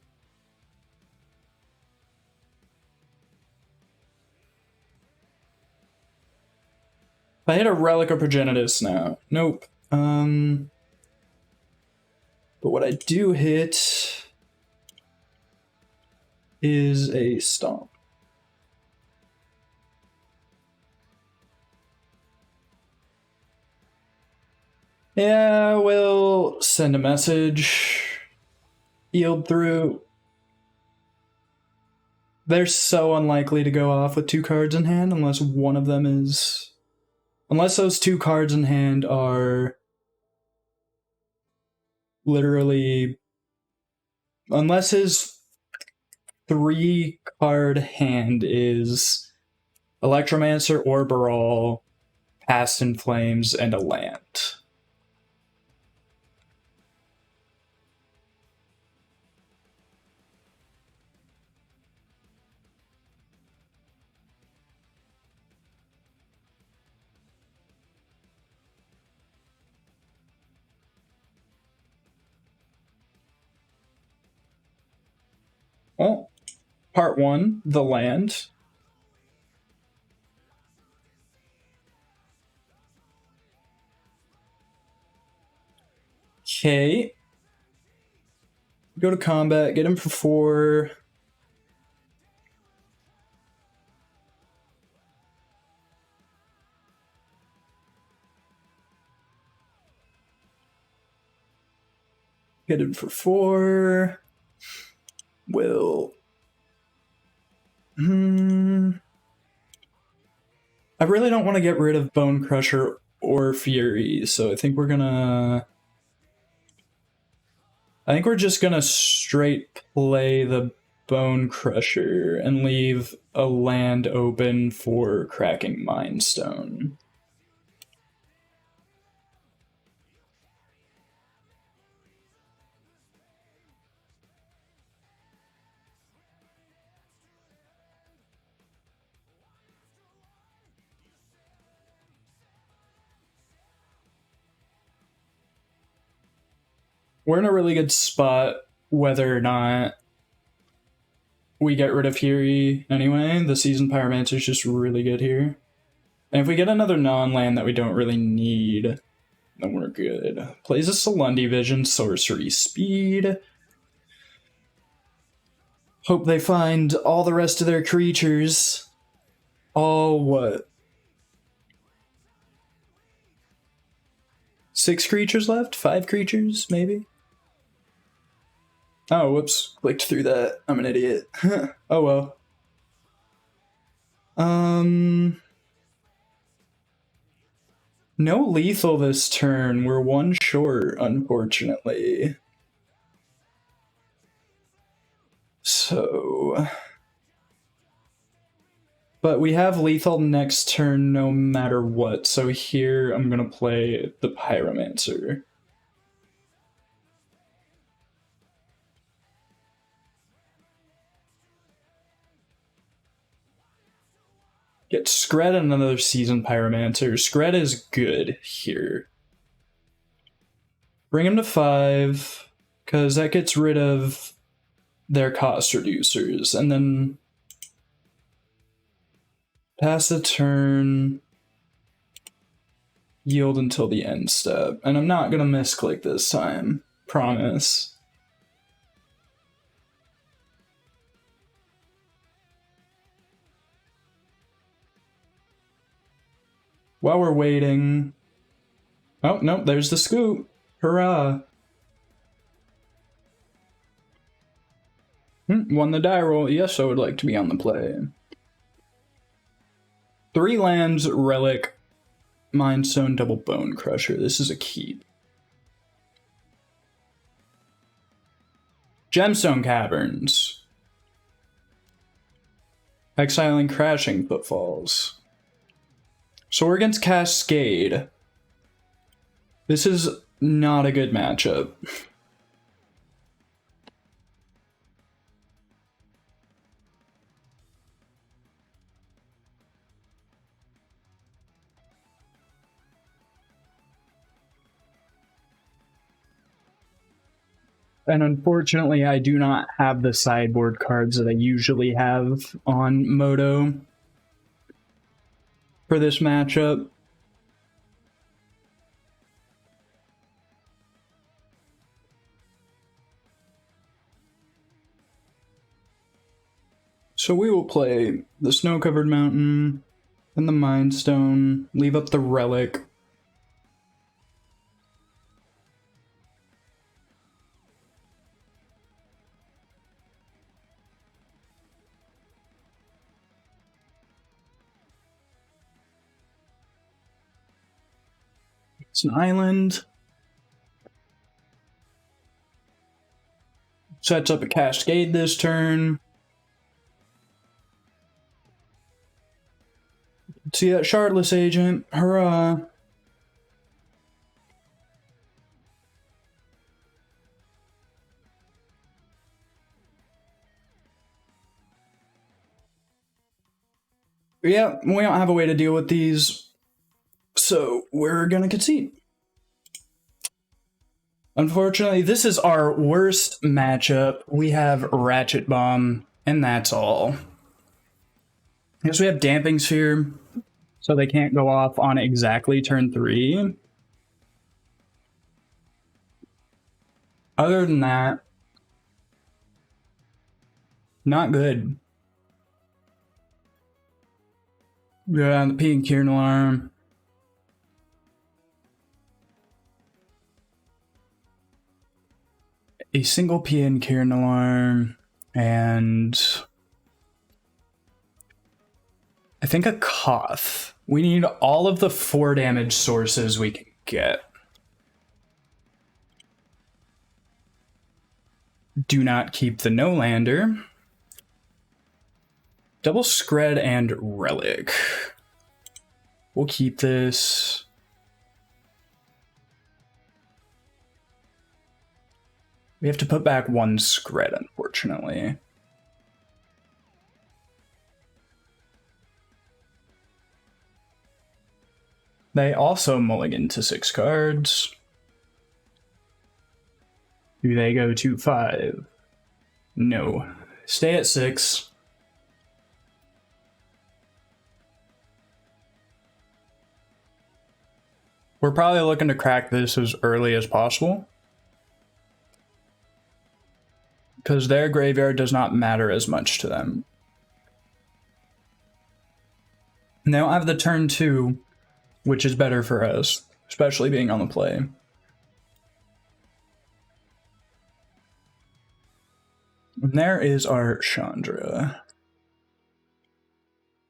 If I hit a Relic of Progenitus now. Nope. But what I do hit is a Stomp. Yeah, we'll send a message. Yield through. They're so unlikely to go off with 2 cards in hand unless one of them is... Unless those 2 cards in hand are literally... Unless his 3-card hand is Electromancer or Baral, Past in Flames, and a land. Well, part 1, the land. Okay. Go to combat, get him for 4. Hit it for 4. Will. I really don't want to get rid of Bone Crusher or Fury, so I think we're gonna... I think we're just gonna straight play the Bone Crusher and leave a land open for Cracking Mindstone. We're in a really good spot whether or not we get rid of Fury anyway. The Seasoned Pyromancer is just really good here. And if we get another non-land that we don't really need, then we're good. Plays a Salundi Vision, Sorcery Speed. Hope they find all the rest of their creatures. All what? 6 creatures left? 5 creatures, maybe? Oh, whoops. Clicked through that. I'm an idiot. Oh well. No lethal this turn. We're 1 short, unfortunately. So... But we have lethal next turn no matter what, so here I'm gonna play the Pyromancer. Get Skred and another Seasoned Pyromancer. Skred is good here. Bring him to 5, because that gets rid of their cost reducers, and then pass the turn, yield until the end step. And I'm not gonna misclick this time, promise. While we're waiting... Oh, no, there's the scoop. Hurrah. Won the die roll. Yes, I would like to be on the play. 3 lands, Relic, Mindstone, double Bone Crusher. This is a keep. Gemstone Caverns. Exiling Crashing Footfalls. So we're against Cascade. This is not a good matchup. And unfortunately, I do not have the sideboard cards that I usually have on Moto for this matchup. So we will play the Snow-Covered Mountain and the Mind Stone, leave up the Relic. It's an island. Sets up a Cascade this turn. See that Shardless Agent? Hurrah! Yeah, we don't have a way to deal with these, so we're gonna concede. Unfortunately, this is our worst matchup. We have Ratchet Bomb, and that's all. I guess we have Damping Sphere, so they can't go off on exactly turn 3. Other than that, not good. Yeah, the P and Kieran Alarm. a single PN Kieran Alarm, and I think a Koth. We need all of the 4 damage sources we can get. Do not keep the no-lander. Double Skred and Relic. We'll keep this. We have to put back 1 Skred, unfortunately. They also mulligan to 6 cards. Do they go to 5? No. Stay at 6. We're probably looking to crack this as early as possible, because their graveyard does not matter as much to them. And they don't have the turn 2, which is better for us, especially being on the play. And there is our Chandra.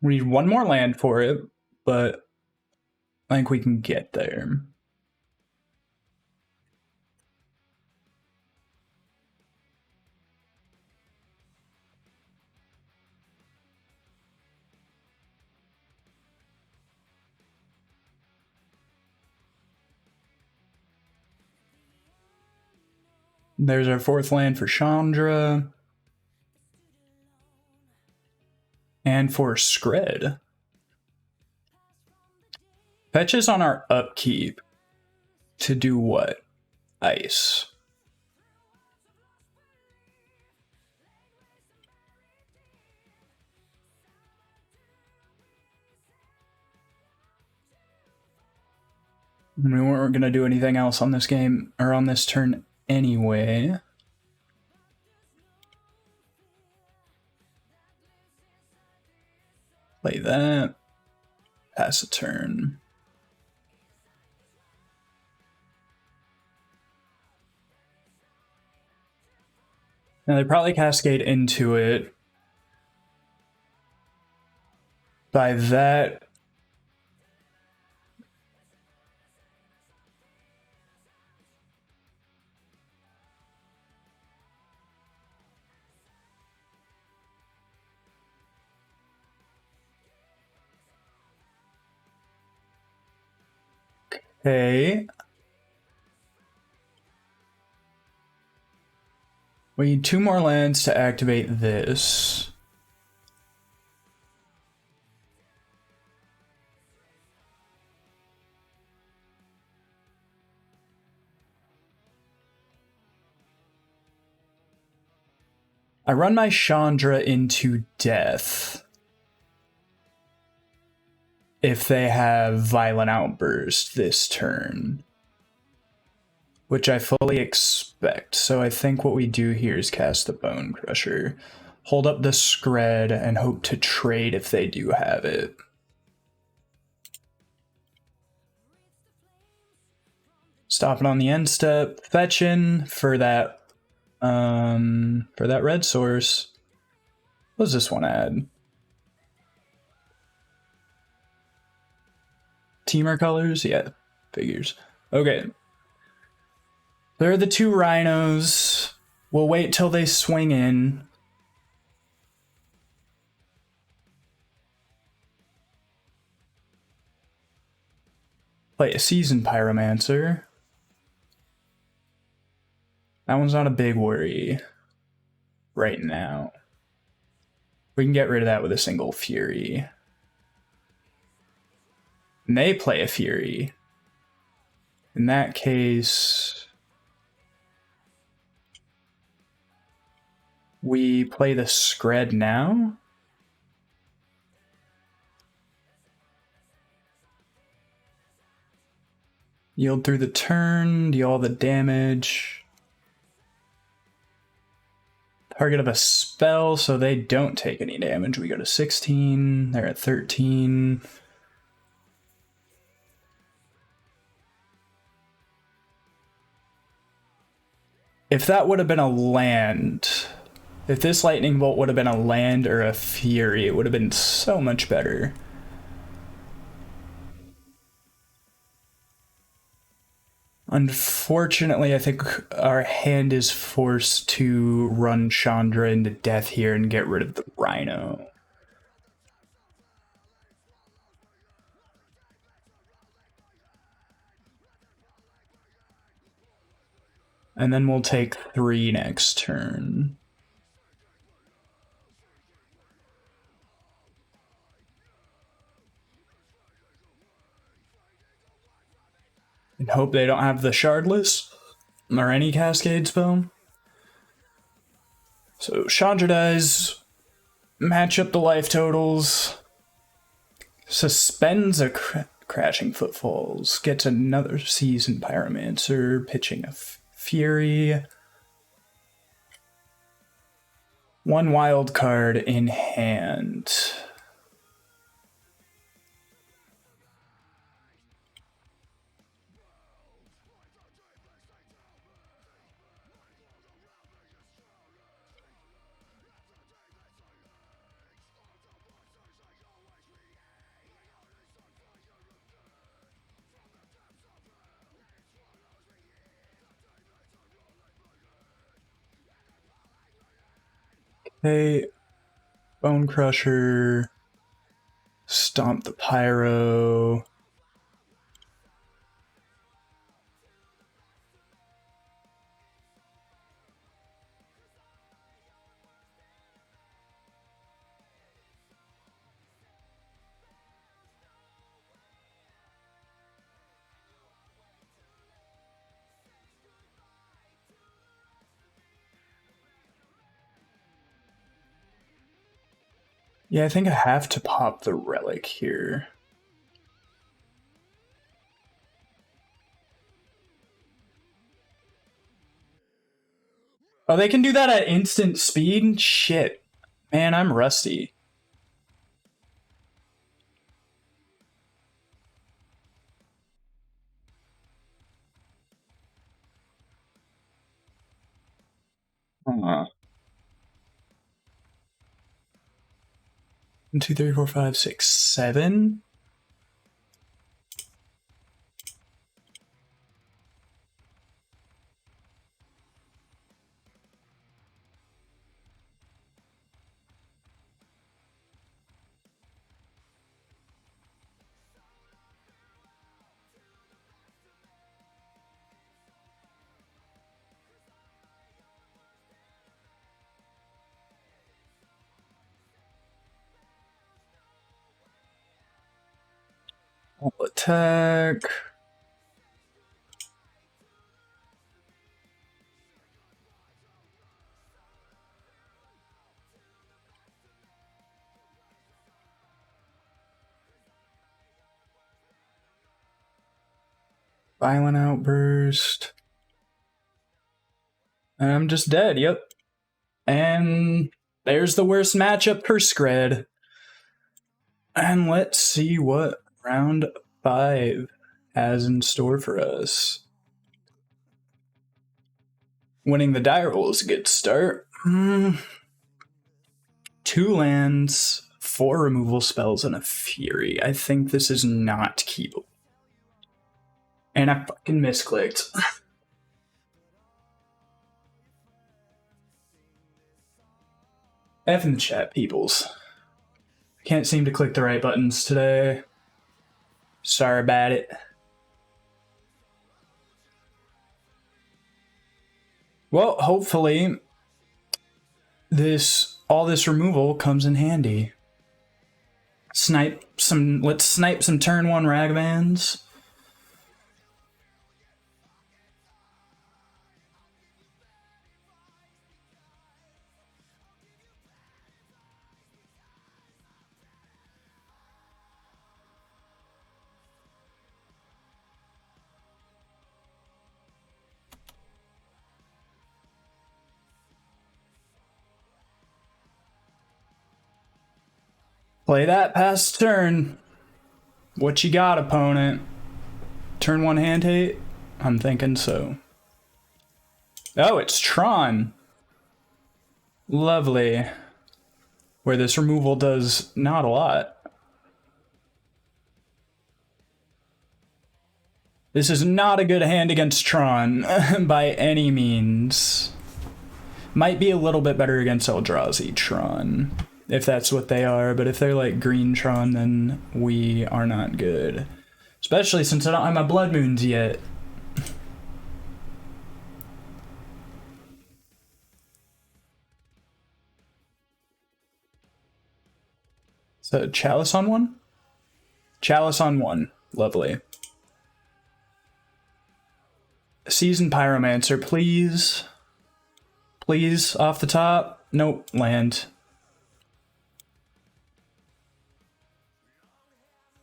We need 1 more land for it, but I think we can get there. There's our 4th land for Chandra. And for Skred. Fetches on our upkeep to do what? Ice. We weren't going to do anything else on this game, or on this turn anyway. Play that. Pass a turn. Now they probably cascade into it. By that, okay. We need 2 more lands to activate this. I run my Chandra into death if they have Violent Outburst this turn, which I fully expect. So I think what we do here is cast the Bone Crusher, hold up the Skred, and hope to trade if they do have it. Stopping on the end step, fetching for that red source. What does this one add? Teamer colors? Yeah, figures. Okay. There are the 2 rhinos. We'll wait till they swing in. Play a Seasoned Pyromancer. That one's not a big worry right now. We can get rid of that with a single Fury. And they play a Fury. In that case, we play the Skred now. Yield through the turn, deal all the damage. Target of a spell, so they don't take any damage. We go to 16, they're at 13. If that would have been a land, if this lightning bolt would have been a land or a fury, it would have been so much better. Unfortunately, I think our hand is forced to run Chandra into death here and get rid of the Rhino. And then we'll take 3 next turn. And hope they don't have the Shardless or any Cascade spell. So Chandra dies, match up the life totals, suspends a Crashing Footfalls, gets another Seasoned Pyromancer, pitching a Fury. 1 wild card in hand. Okay, Bone Crusher, Stomp the Pyro. Yeah, I think I have to pop the Relic here. Oh, they can do that at instant speed? Shit. Man, I'm rusty. Huh. 1, 2, 3, 4, 5, 6, 7. I'll attack. Violent Outburst. And I'm just dead, yep. And there's the worst matchup per Skred. And let's see what round 5 has in store for us. Winning the die roll is a good start. 2 lands, 4 removal spells, and a Fury. I think this is not keepable. And I fucking misclicked. F in the chat, peoples. I can't seem to click the right buttons today. Sorry about it. Well, hopefully all this removal comes in handy. Let's snipe some turn 1 Ragavans. Play that past turn. What you got, opponent? Turn 1 hand hate? I'm thinking so. Oh, it's Tron. Lovely. Where this removal does not a lot. This is not a good hand against Tron by any means. Might be a little bit better against Eldrazi Tron, if that's what they are, but if they're like green Tron, then we are not good. Especially since I don't have my Blood Moons yet. So Chalice on one? Chalice on one. Lovely. Seasoned Pyromancer, please. Please, off the top. Nope, land.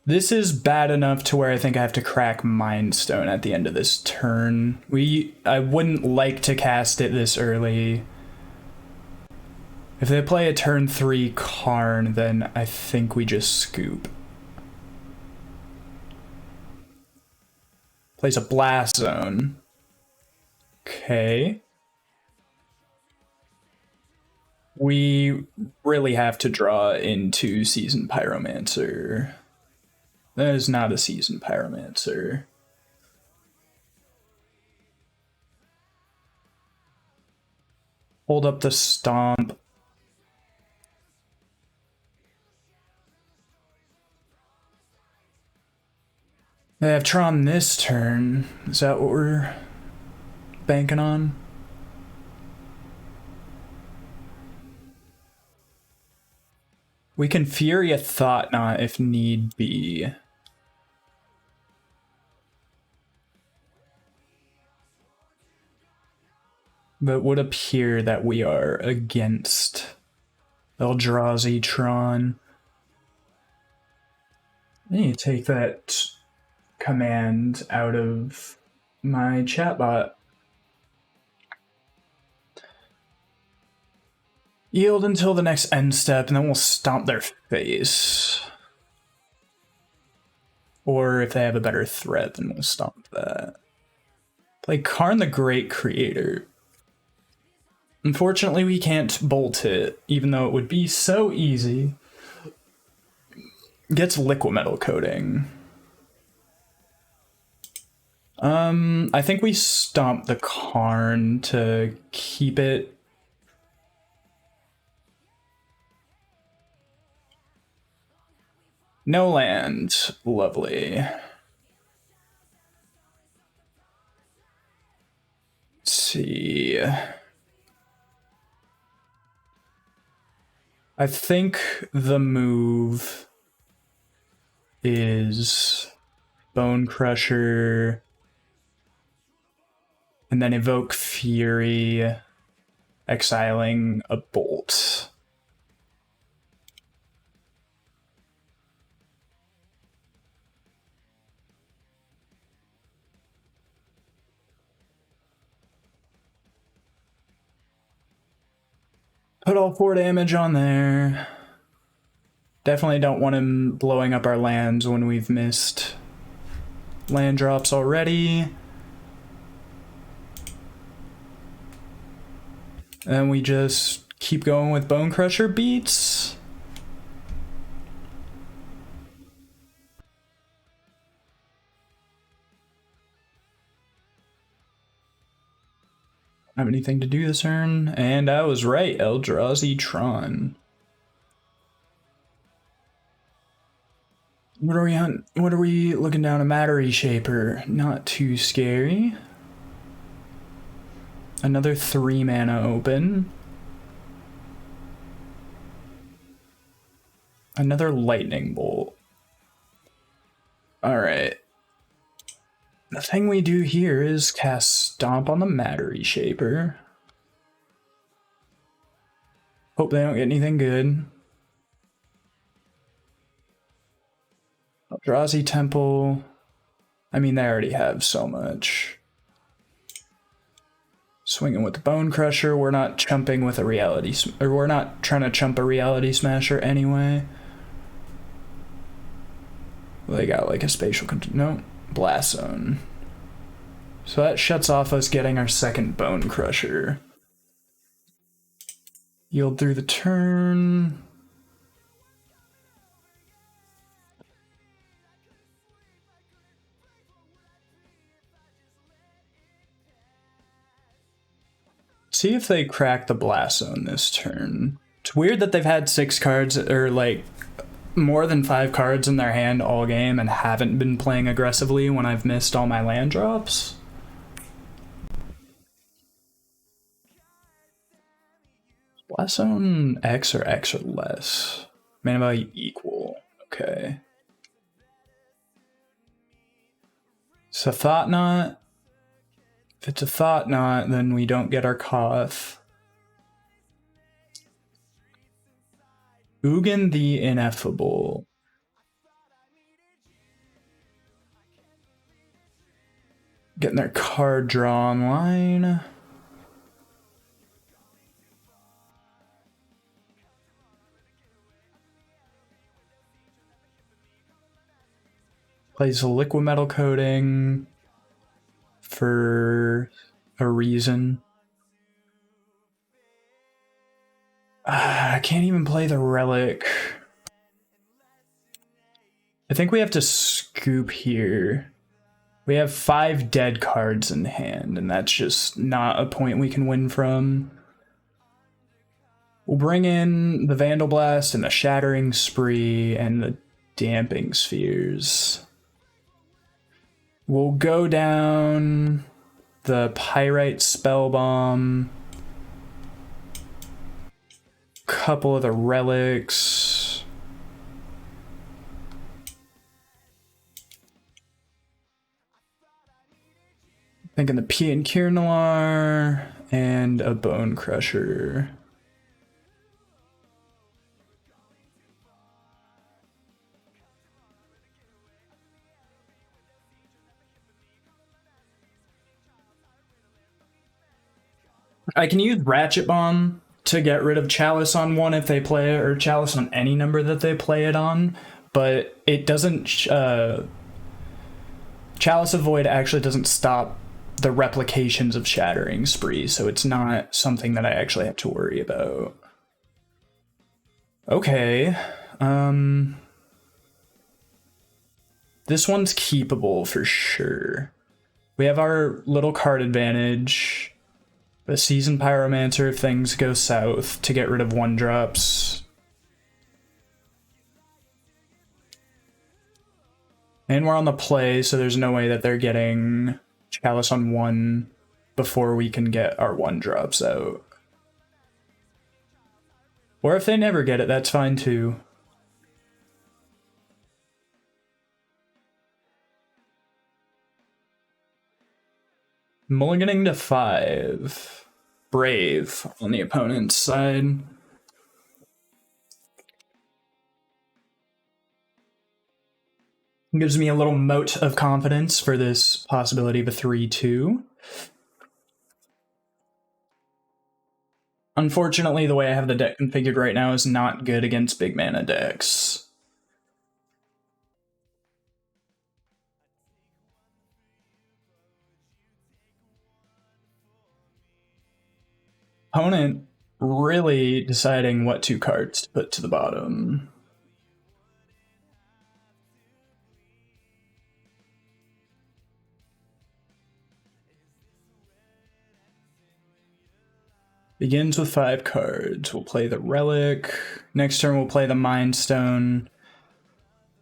This is bad enough to where I think I have to crack Mind Stone at the end of this turn. I wouldn't like to cast it this early. If they play a turn 3 Karn, then I think we just scoop. Plays a Blast Zone. Okay. We really have to draw into Seasoned Pyromancer. That is not a Seasoned Pyromancer. Hold up the Stomp. They have Tron this turn. Is that what we're banking on? We can Fury a Thought-Knot if need be. But it would appear that we are against Eldrazi Tron. I need to take that command out of my chatbot. Yield until the next end step, and then we'll stomp their face. Or if they have a better threat, then we'll stomp that. Play Karn the Great Creator. Unfortunately, we can't bolt it, even though it would be so easy. Gets Liquimetal Coating. I think we stomp the Karn to keep it. No land. Lovely. Let's see. I think the move is Bone Crusher and then evoke Fury, exiling a Bolt. Put all 4 damage on there. Definitely don't want him blowing up our lands when we've missed land drops already. And we just keep going with Bone Crusher beats. Have anything to do this turn, and I was right. Eldrazi Tron. What are we on? What are we looking down? A Mattery Shaper. Not too scary. Another 3 mana open. Another Lightning Bolt. Alright. The thing we do here is cast Stomp on the Mattery Shaper. Hope they don't get anything good. Eldrazi Temple. I mean, they already have so much. Swinging with the Bone Crusher. We're not chumping with a Reality... or we're not trying to chump a Reality Smasher anyway. They got like a spatial... no. Blast Zone. So that shuts off us getting our second Bone Crusher. Yield through the turn. See if they crack the Blast Zone this turn. It's weird that they've had 6 cards, or like more than 5 cards in their hand all game and haven't been playing aggressively when I've missed all my land drops. Blast Zone X or less? Mana value equal. Okay. It's a Thought Knot. If it's a Thought Knot, then we don't get our Koth. Ugin the Ineffable. Getting their card draw online. Plays a Liquid Metal Coating for a reason. I can't even play the Relic. I think we have to scoop here. We have 5 dead cards in hand, and that's just not a point we can win from. We'll bring in the Vandal Blast and the Shattering Spree and the Damping Spheres. We'll go down the Pyrite Spellbomb, couple of the relics. Thinking the P and Kier Noir and a Bone Crusher. I can use Ratchet Bomb to get rid of Chalice on one if they play it, or Chalice on any number that they play it on, but it doesn't. Chalice of Void actually doesn't stop the replications of Shattering Spree, so it's not something that I actually have to worry about. Okay. This one's keepable for sure. We have our little card advantage. The Seasoned Pyromancer if things go south to get rid of 1-drops. And we're on the play, so there's no way that they're getting Chalice on 1 before we can get our 1-drops out. Or if they never get it, that's fine too. Mulliganing to 5. Brave on the opponent's side. Gives me a little mote of confidence for this possibility of a 3-2. Unfortunately, the way I have the deck configured right now is not good against big mana decks. Opponent really deciding what 2 cards to put to the bottom. Begins with 5 cards. We'll play the Relic. Next turn we'll play the Mind Stone.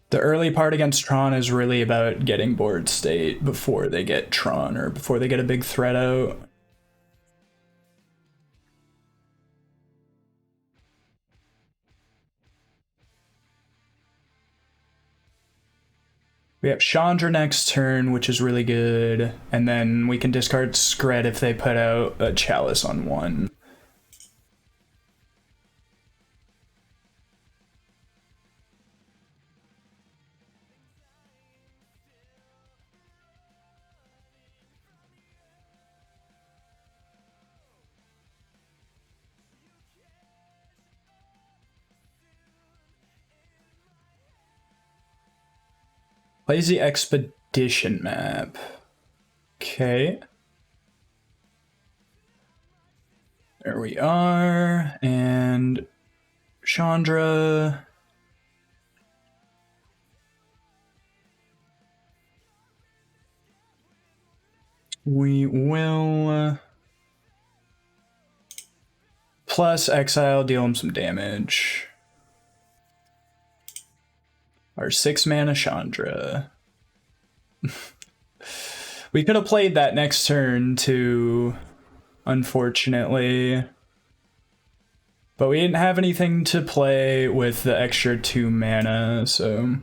The early part against Tron is really about getting board state before they get Tron, or before they get a big threat out. We have Chandra next turn, which is really good, and then we can discard Skred if they put out a Chalice on 1. Plays the Expedition map. Okay. There we are. And Chandra. We will plus exile, deal him some damage. Our 6 mana Chandra. We could have played that next turn too, unfortunately. But we didn't have anything to play with the extra 2 mana, so.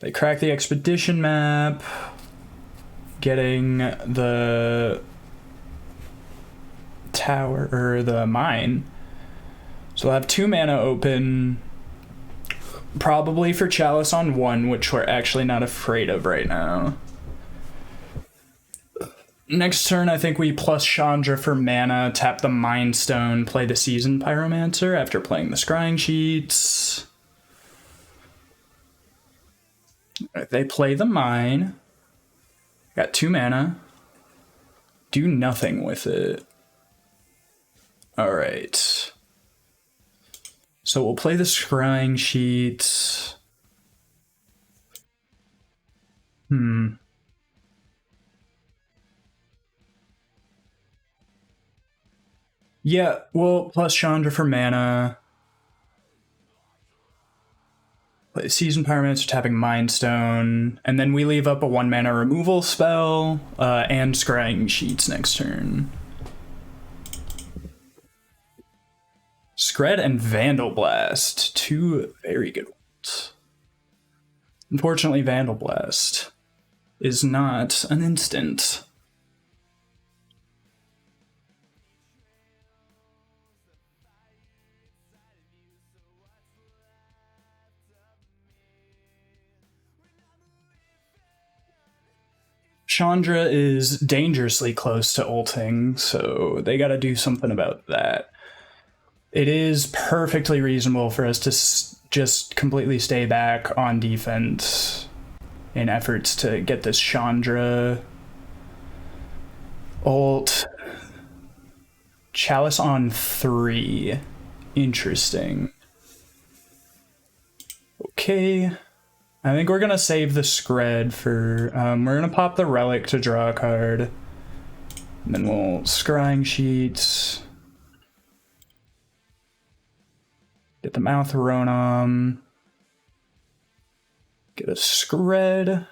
They crack the expedition map, getting the tower, or the mine. So we'll have 2 mana open, probably for Chalice on 1, which we're actually not afraid of right now. Next turn, I think we plus Chandra for mana, tap the Mind Stone, play the Seasoned Pyromancer after playing the Scrying Sheets. They play the Mine. Got 2 mana. Do nothing with it. Alright. So we'll play the Scrying Sheets. Yeah, well, plus Chandra for mana. Play Seasoned Pyromancer, tapping Mind Stone, and then we leave up a 1 mana removal spell and Scrying Sheets next turn. Skred and Vandal Blast, 2 very good ones. Unfortunately, Vandal Blast is not an instant. Chandra is dangerously close to ulting, so they gotta do something about that. It is perfectly reasonable for us to just completely stay back on defense in efforts to get this Chandra ult. Chalice on 3. Interesting. Okay. I think we're gonna save the Skred for, we're gonna pop the Relic to draw a card. And then we'll Scrying Sheets. Get the Mouth Ronom. Get a Skred.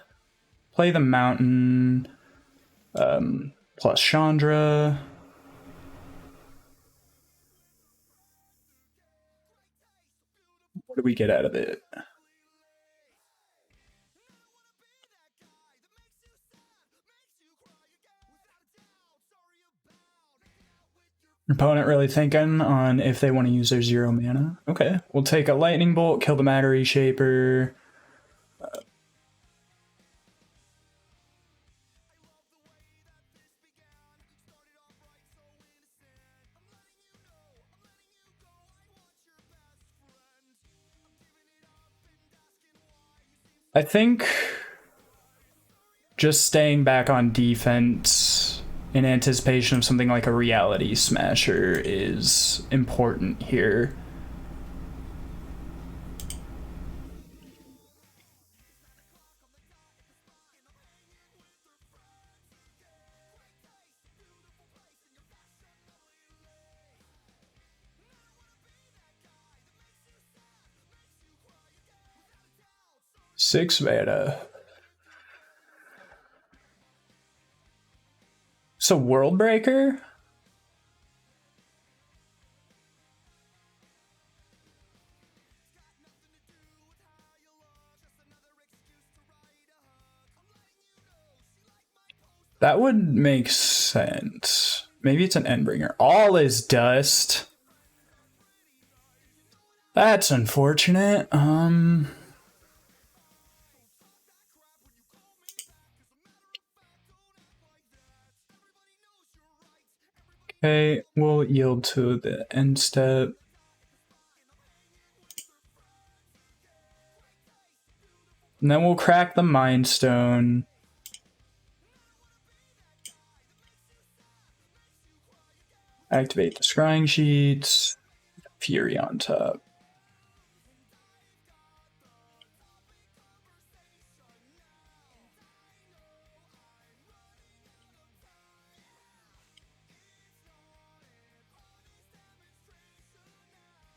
Play the Mountain. Plus Chandra. What do we get out of it? Opponent really thinking on if they want to use their 0 mana. Okay, we'll take a Lightning Bolt, kill the Matter Reshaper. I think just staying back on defense in anticipation of something like a Reality Smasher is important here. Six mana. So World Breaker? That would make sense. Maybe it's an Endbringer. All is dust. That's unfortunate. Okay, we'll yield to the end step. And then we'll crack the Mind Stone. Activate the scrying sheets. Fury on top.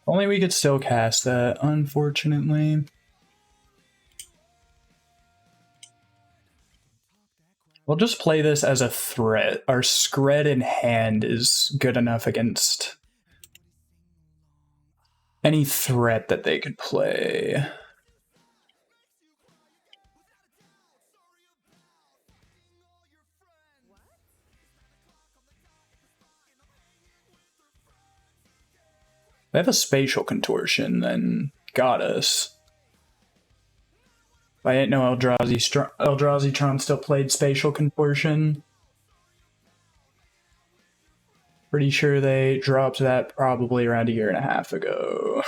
Only we could still cast that, unfortunately. We'll just play this as a threat. Our Skred in hand is good enough against any threat that they could play. They have a spatial contortion, then got us. I didn't know Eldrazi Tron still played spatial contortion. Pretty sure they dropped that probably around a year and a half ago.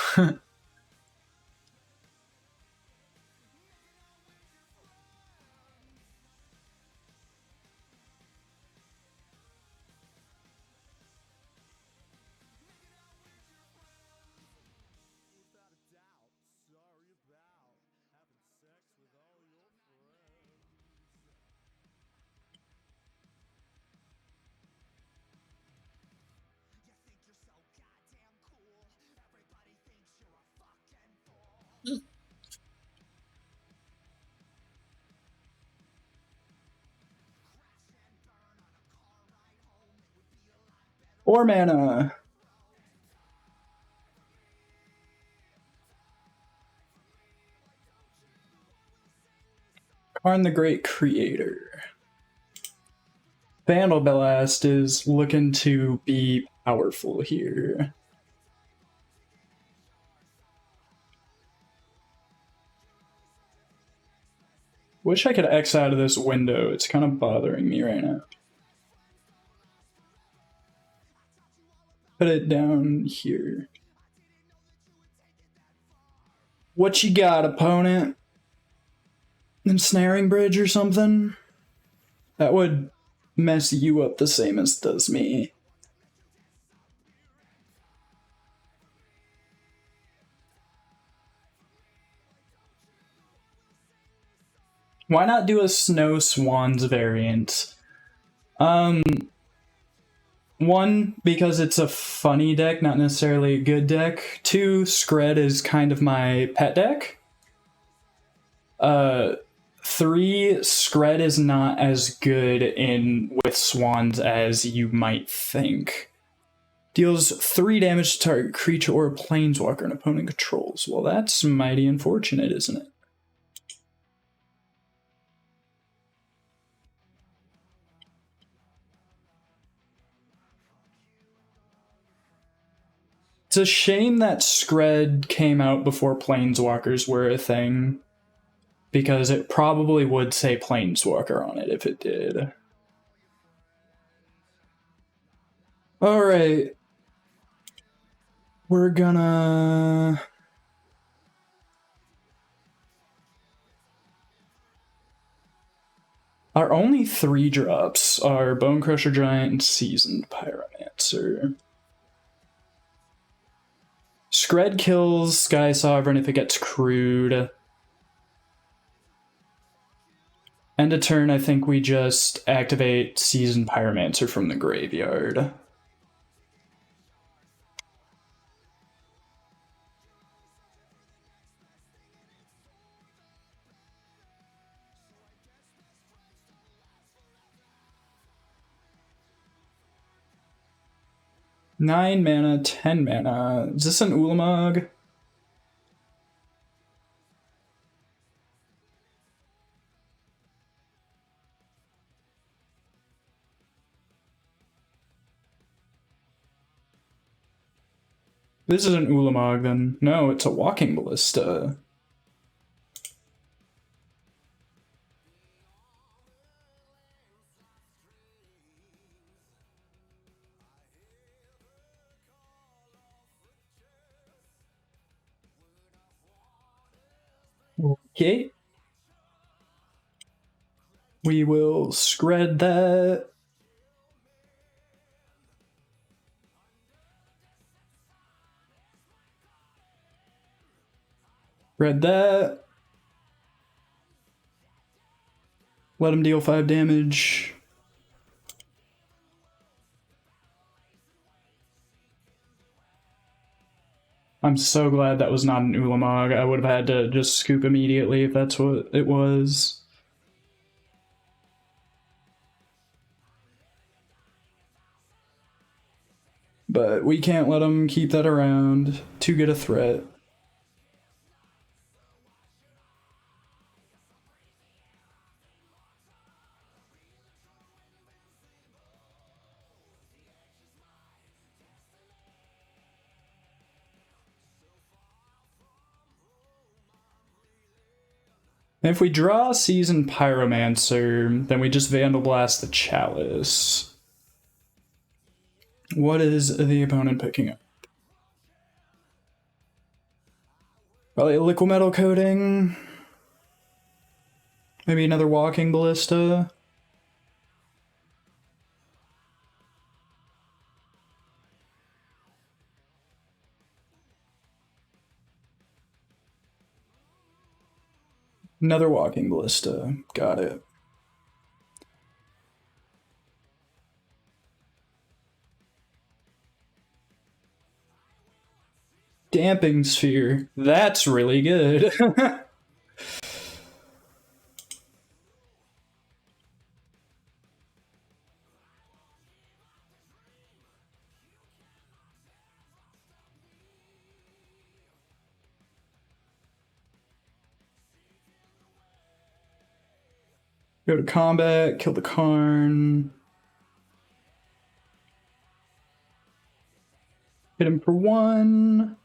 Or mana. Karn the Great Creator. Vandal Blast is looking to be powerful here. Wish I could X out of this window. It's kind of bothering me right now. Put it down here. What you got, opponent? Ensnaring Bridge or something? That would mess you up the same as does me. Why not do a Snow Swans variant? One, because it's a funny deck, not necessarily a good deck. Two, Skred is kind of my pet deck. Three, Skred is not as good with Swans as you might think. Deals 3 damage to target creature or planeswalker an opponent controls. Well, that's mighty unfortunate, isn't it? It's a shame that Skred came out before planeswalkers were a thing, because it probably would say planeswalker on it if it did. Alright. We're gonna... Our only 3 drops are Bonecrusher Giant and Seasoned Pyromancer. Skred kills Sky Sovereign if it gets crewed. End of turn, I think we just activate Seasoned Pyromancer from the graveyard. Nine mana, 10 mana. Is this an Ulamog? This is an Ulamog then. No, it's a Walking Ballista. Okay. We will Skred that. Read that. Let him deal 5 damage. I'm so glad that was not an Ulamog. I would have had to just scoop immediately if that's what it was. But we can't let him keep that around. Too good a threat. If we draw Seasoned Pyromancer, then we just Vandal Blast the Chalice. What is the opponent picking up? Probably a Liquid Metal Coating. Maybe another Walking Ballista. Another Walking Ballista. Got it. Damping Sphere. That's really good. Go to combat, kill the Karn. Hit him for 1.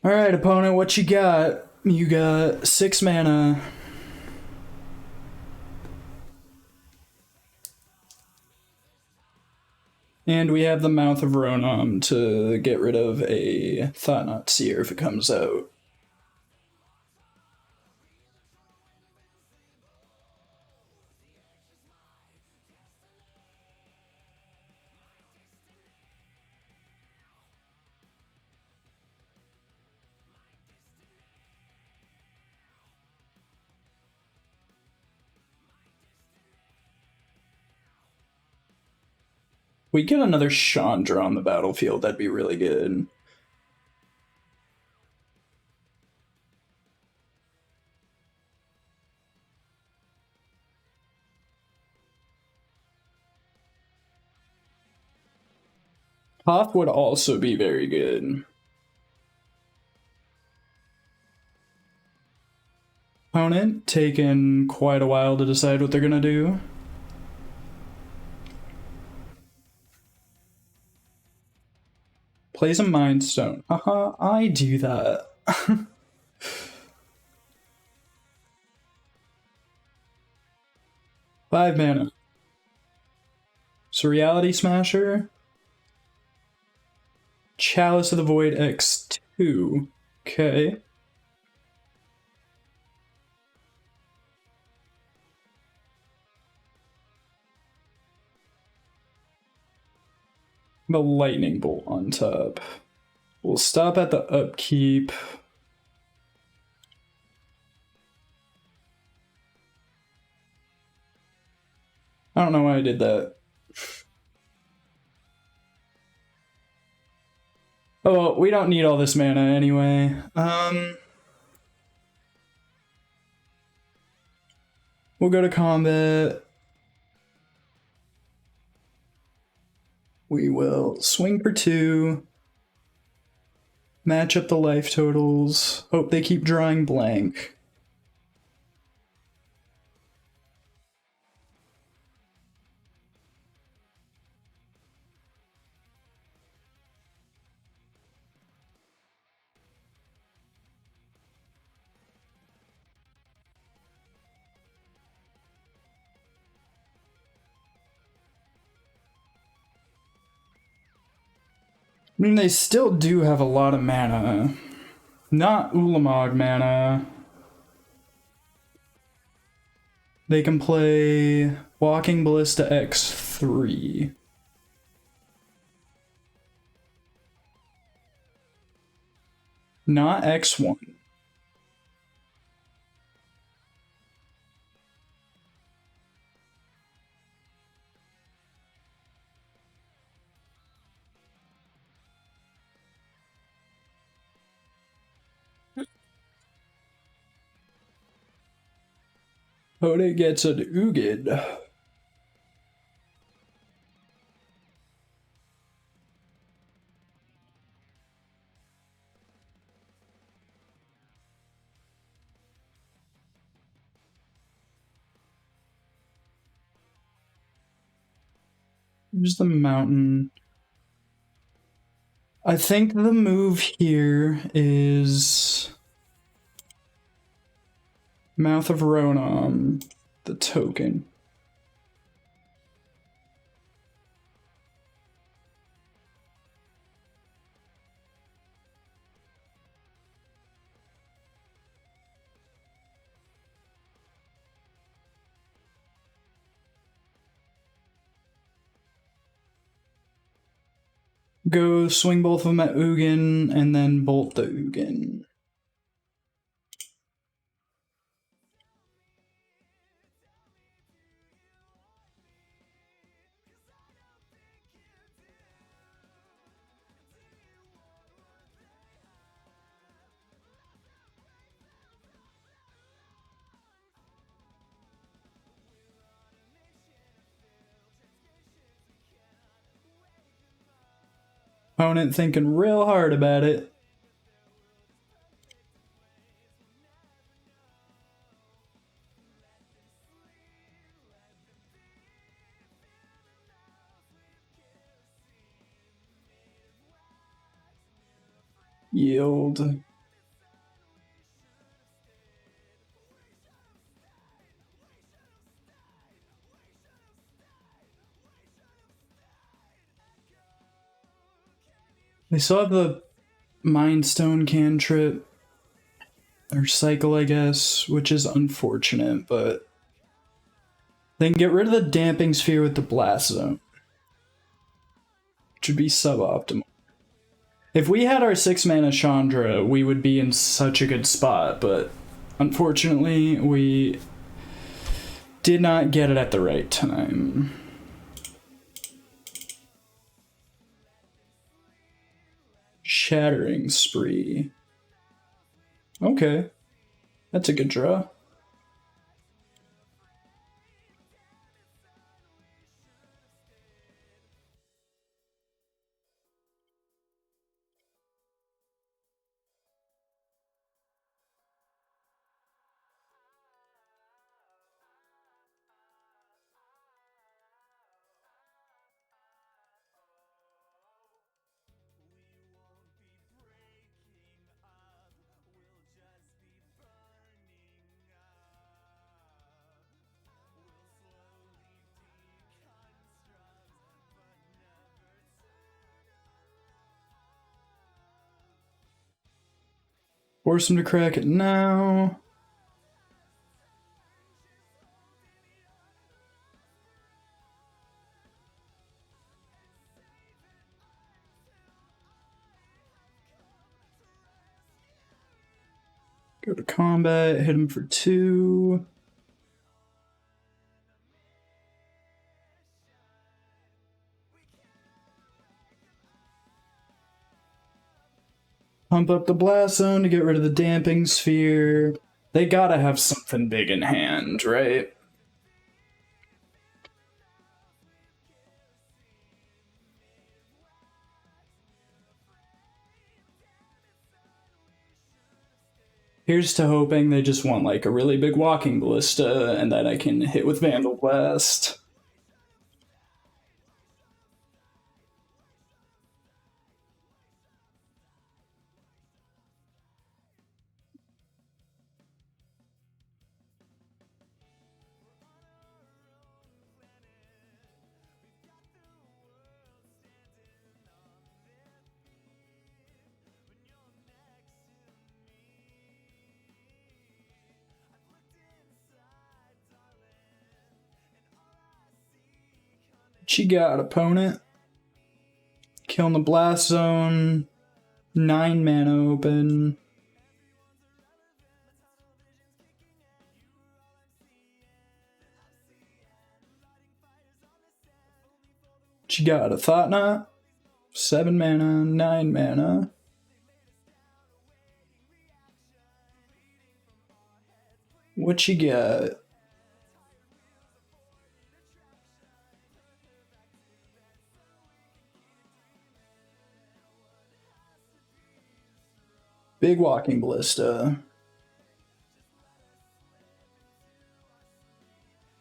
Alright, opponent, what you got? You got 6 mana. And we have the Mouth of Ronom to get rid of a Thought-Knot Seer if it comes out. We get another Chandra on the battlefield, that'd be really good. Hoth would also be very good. Opponent taking quite a while to decide what they're gonna do. Plays a Mind Stone. Haha, I do that. 5 mana. So Reality Smasher. Chalice of the Void X2. Okay. The Lightning Bolt on top. We'll stop at the upkeep. I don't know why I did that. Oh, well, we don't need all this mana anyway. We'll go to combat. We will swing for 2. Match up the life totals. Hope they keep drawing blank. I mean, they still do have a lot of mana. Not Ulamog mana. They can play Walking Ballista X3. Not X1. Opponent gets an Ugin. Here's the mountain. I think the move here is Mouth of Ronom, the token. Go swing both of them at Ugin and then bolt the Ugin. Opponent thinking real hard about it. Yield. They still have the Mind Stone cantrip, or cycle, I guess, which is unfortunate, but they can get rid of the Damping Sphere with the Blast Zone, which would be suboptimal. If we had our 6-mana Chandra, we would be in such a good spot, but unfortunately, we did not get it at the right time. Shattering Spree. Okay. That's a good draw. Force him to crack it now. Go to combat, hit him for 2. Pump up the Blast Zone to get rid of the Damping Sphere. They gotta have something big in hand, right? Here's to hoping they just want like a really big Walking Ballista and that I can hit with Vandal Blast. What you got, opponent? Killing the blast zone. 9 mana open. What you got, a Thought Knot? 7 mana, 9 mana. What you got? Big Walking Ballista.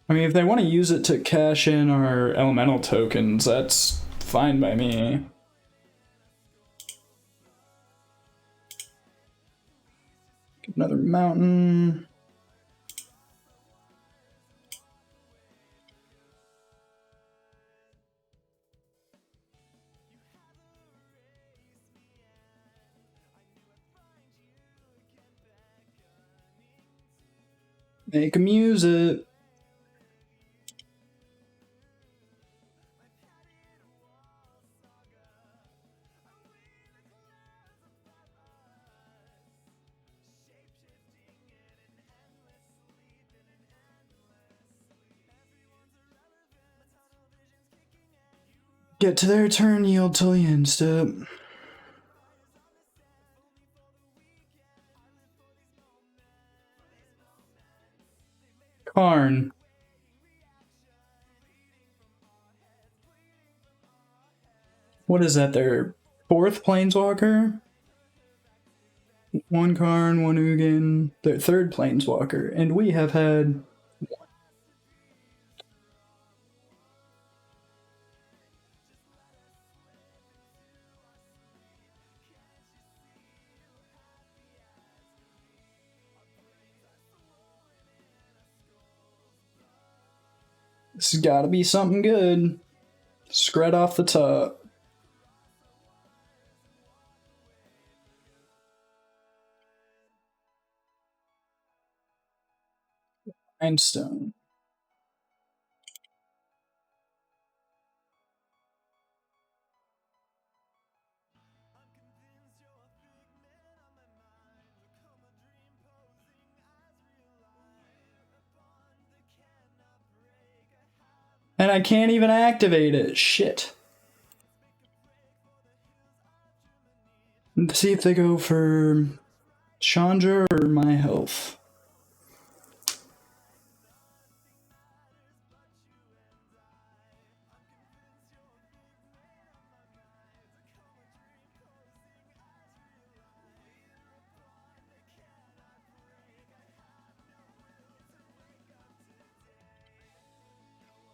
I mean, if they want to use it to cash in our elemental tokens, that's fine by me. Another mountain. Make 'em use it. Get to their turn, yield till the end step. Karn. What is that, their 4th Planeswalker? 1 Karn, 1 Ugin, their 3rd Planeswalker, and we have had... This has got to be something good. Skred off the top. Limestone. And I can't even activate it. Shit. Let's see if they go for Chandra or my health.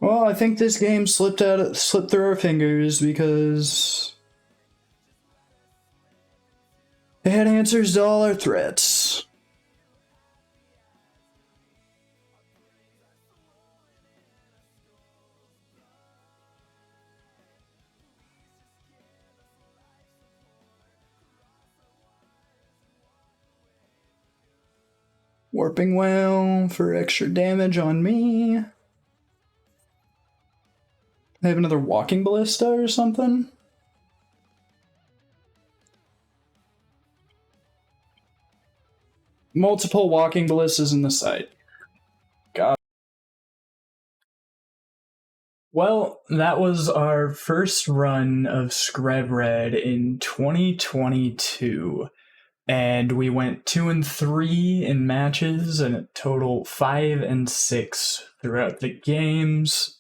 Well, I think this game slipped through our fingers because they had answers to all our threats. Warping Whale for extra damage on me. They have another Walking Ballista or something? Multiple Walking Ballistas in the site. God. Well, that was our first run of Skred Red in 2022. And we went 2-3 in matches and a total 5-6 throughout the games.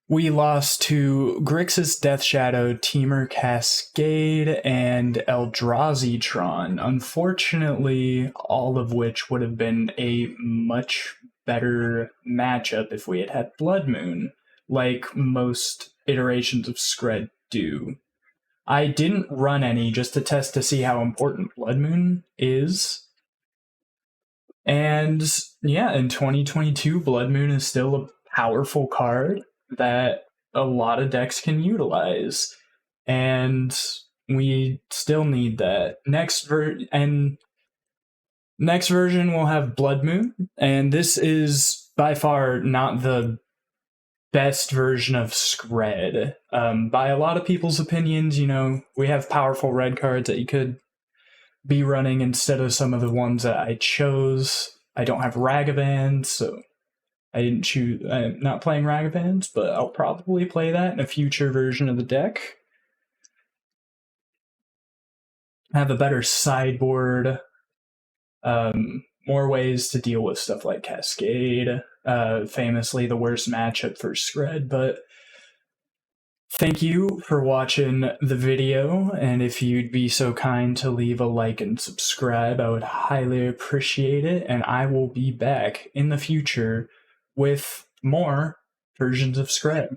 We lost to Grixis Death Shadow, Temur Cascade, and Eldrazi-tron. Unfortunately, all of which would have been a much better matchup if we had had Blood Moon, like most iterations of Skred do. I didn't run any just to test to see how important Blood Moon is. And yeah, in 2022, Blood Moon is still a powerful card that a lot of decks can utilize, and we still need that. Next version will have Blood Moon, and this is by far not the best version of Skred. By a lot of people's opinions, we have powerful red cards that you could be running instead of some of the ones that I chose. I don't have Ragavans, so I didn't choose. I'm not playing Ragavans, but I'll probably play that in a future version of the deck. Have a better sideboard. More ways to deal with stuff like Cascade. Famously the worst matchup for Skred, but thank you for watching the video, and if you'd be so kind to leave a like and subscribe, I would highly appreciate it, and I will be back in the future with more versions of Skred.